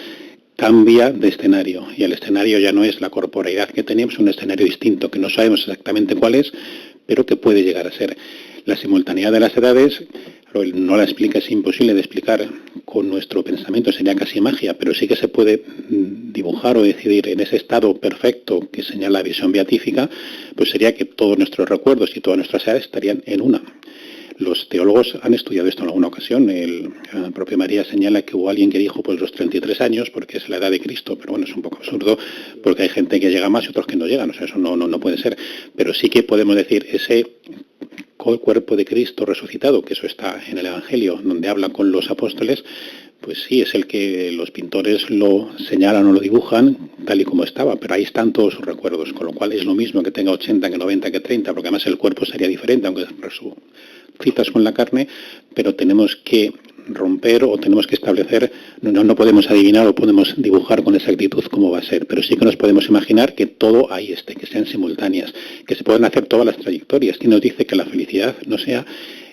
cambia de escenario. Y el escenario ya no es la corporeidad que teníamos, es un escenario distinto, que no sabemos exactamente cuál es, pero que puede llegar a ser. La simultaneidad de las edades, no la explica, es imposible de explicar con nuestro pensamiento, sería casi magia, pero sí que se puede dibujar o decidir en ese estado perfecto que señala la visión beatífica, pues sería que todos nuestros recuerdos y todas nuestras edades estarían en una. Los teólogos han estudiado esto en alguna ocasión. El propio María señala que hubo alguien que dijo pues los 33 años, porque es la edad de Cristo, pero bueno, es un poco absurdo, porque hay gente que llega más y otros que no llegan, o sea, eso no puede ser. Pero sí que podemos decir, ese cuerpo de Cristo resucitado, que eso está en el Evangelio, donde habla con los apóstoles, pues sí, es el que los pintores lo señalan o lo dibujan tal y como estaba, pero ahí están todos sus recuerdos, con lo cual es lo mismo que tenga 80, que 90, que 30, porque además el cuerpo sería diferente, aunque resucitas con la carne, pero tenemos que romper o tenemos que establecer, no podemos adivinar o podemos dibujar con exactitud cómo va a ser, pero sí que nos podemos imaginar que todo ahí esté, que sean simultáneas, que se puedan hacer todas las trayectorias. Y nos dice que la felicidad no sea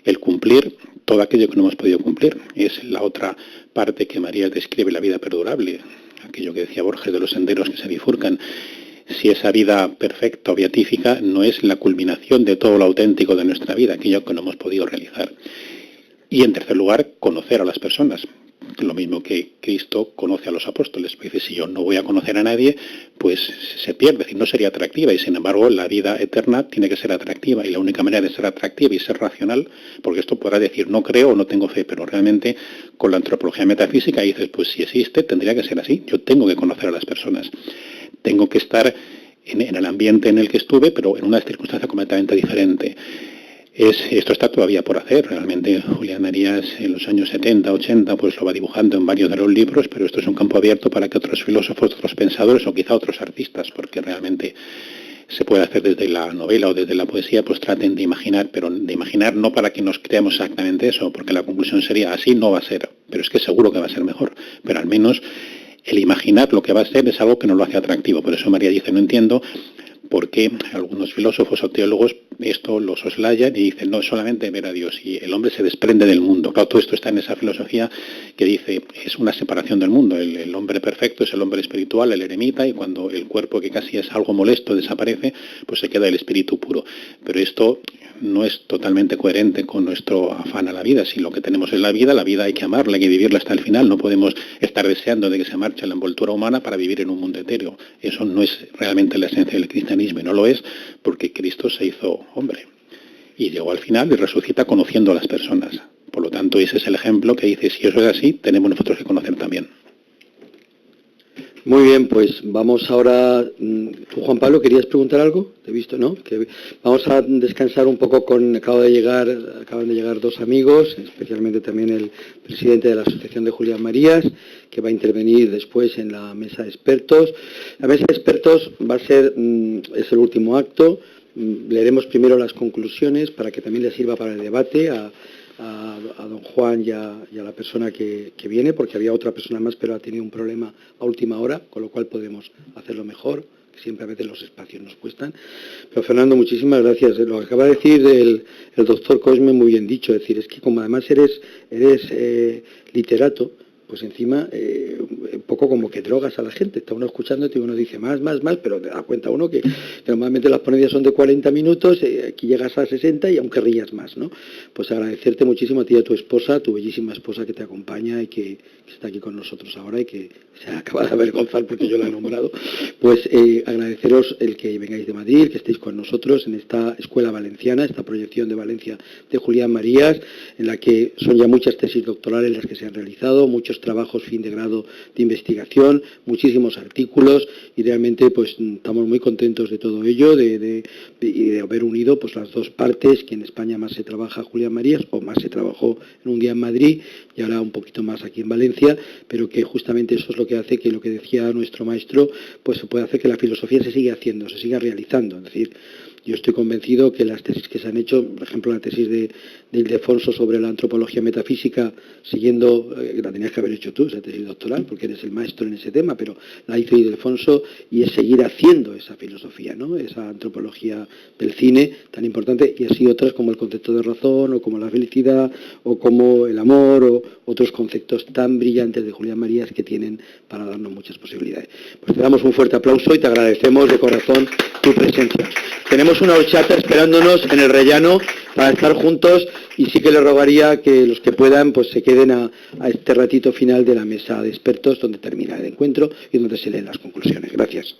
el cumplir todo aquello que no hemos podido cumplir. Es la otra parte que María describe, la vida perdurable, aquello que decía Borges de los senderos que se bifurcan. Si esa vida perfecta o beatífica no es la culminación de todo lo auténtico de nuestra vida, aquello que no hemos podido realizar. Y en tercer lugar, conocer a las personas, lo mismo que Cristo conoce a los apóstoles. Dice, si yo no voy a conocer a nadie, pues se pierde, es decir, no sería atractiva, y sin embargo la vida eterna tiene que ser atractiva, y la única manera de ser atractiva y ser racional, porque esto podrá decir no creo o no tengo fe, pero realmente con la antropología metafísica dices, pues si existe tendría que ser así, yo tengo que conocer a las personas, tengo que estar en el ambiente en el que estuve, pero en una circunstancia completamente diferente. Esto está todavía por hacer, realmente Julián Marías en los años 70, 80 pues lo va dibujando en varios de los libros, pero esto es un campo abierto para que otros filósofos, otros pensadores o quizá otros artistas, porque realmente se puede hacer desde la novela o desde la poesía, pues traten de imaginar, pero de imaginar no para que nos creamos exactamente eso, porque la conclusión sería así no va a ser, pero es que seguro que va a ser mejor, pero al menos el imaginar lo que va a ser es algo que nos lo hace atractivo. Por eso María dice, no entiendo por qué algunos filósofos o teólogos esto lo soslayan y dicen, no es solamente ver a Dios, y el hombre se desprende del mundo. Claro, todo esto está en esa filosofía que dice, es una separación del mundo. El hombre perfecto es el hombre espiritual, el eremita, y cuando el cuerpo, que casi es algo molesto, desaparece, pues se queda el espíritu puro. Pero esto no es totalmente coherente con nuestro afán a la vida. Si lo que tenemos es la vida hay que amarla, hay que vivirla hasta el final. No podemos estar deseando de que se marche la envoltura humana para vivir en un mundo etéreo. Eso no es realmente la esencia del cristianismo, y no lo es porque Cristo se hizo hombre y llegó al final y resucita conociendo a las personas. Por lo tanto, ese es el ejemplo que dice, si eso es así, tenemos nosotros que conocer también. Muy bien, pues vamos ahora. ¿Tú, Juan Pablo, querías preguntar algo? Te he visto, ¿no? Que vamos a descansar un poco acaban de llegar dos amigos, especialmente también el presidente de la Asociación de Julián Marías, que va a intervenir después en la mesa de expertos. La mesa de expertos va a ser, es el último acto. Leeremos primero las conclusiones para que también le sirva para el debate a don Juan y a la persona que viene, porque había otra persona más, pero ha tenido un problema a última hora, con lo cual podemos hacerlo mejor, que siempre a veces los espacios nos cuestan. Pero Fernando, muchísimas gracias. Lo que acaba de decir el doctor Cosme, muy bien dicho, es decir, es que como además eres literato, pues encima un poco como que drogas a la gente. Está uno escuchándote y uno dice más, pero te da cuenta uno que normalmente las ponencias son de 40 minutos, aquí llegas a 60 y aún querrías más, ¿no? Pues agradecerte muchísimo a ti y a tu esposa, tu bellísima esposa que te acompaña y que está aquí con nosotros ahora y que se acaba de avergonzar porque yo la he nombrado. Pues agradeceros el que vengáis de Madrid, que estéis con nosotros en esta escuela valenciana, esta proyección de Valencia de Julián Marías, en la que son ya muchas tesis doctorales las que se han realizado, muchos trabajos fin de grado de investigación, muchísimos artículos, y realmente pues estamos muy contentos de todo ello, de haber unido pues las dos partes, que en España más se trabaja Julián Marías, o más se trabajó en un día en Madrid, y ahora un poquito más aquí en Valencia, pero que justamente eso es lo que hace que, lo que decía nuestro maestro, pues se puede hacer que la filosofía se siga haciendo, se siga realizando. Es decir, yo estoy convencido que las tesis que se han hecho, por ejemplo la tesis de Ildefonso sobre la antropología metafísica, siguiendo, la tenías que haber hecho tú, esa tesis doctoral, porque eres el maestro en ese tema, pero la hizo Ildefonso, y es seguir haciendo esa filosofía, ¿no? Esa antropología del cine tan importante, y así otras como el concepto de razón, o como la felicidad, o como el amor, o otros conceptos tan brillantes de Julián Marías que tienen para darnos muchas posibilidades. Pues te damos un fuerte aplauso y te agradecemos de corazón tu presencia. Tenemos una horchata esperándonos en el rellano para estar juntos, y sí que le rogaría que los que puedan pues se queden a este ratito final de la mesa de expertos, donde termina el encuentro y donde se leen las conclusiones. Gracias.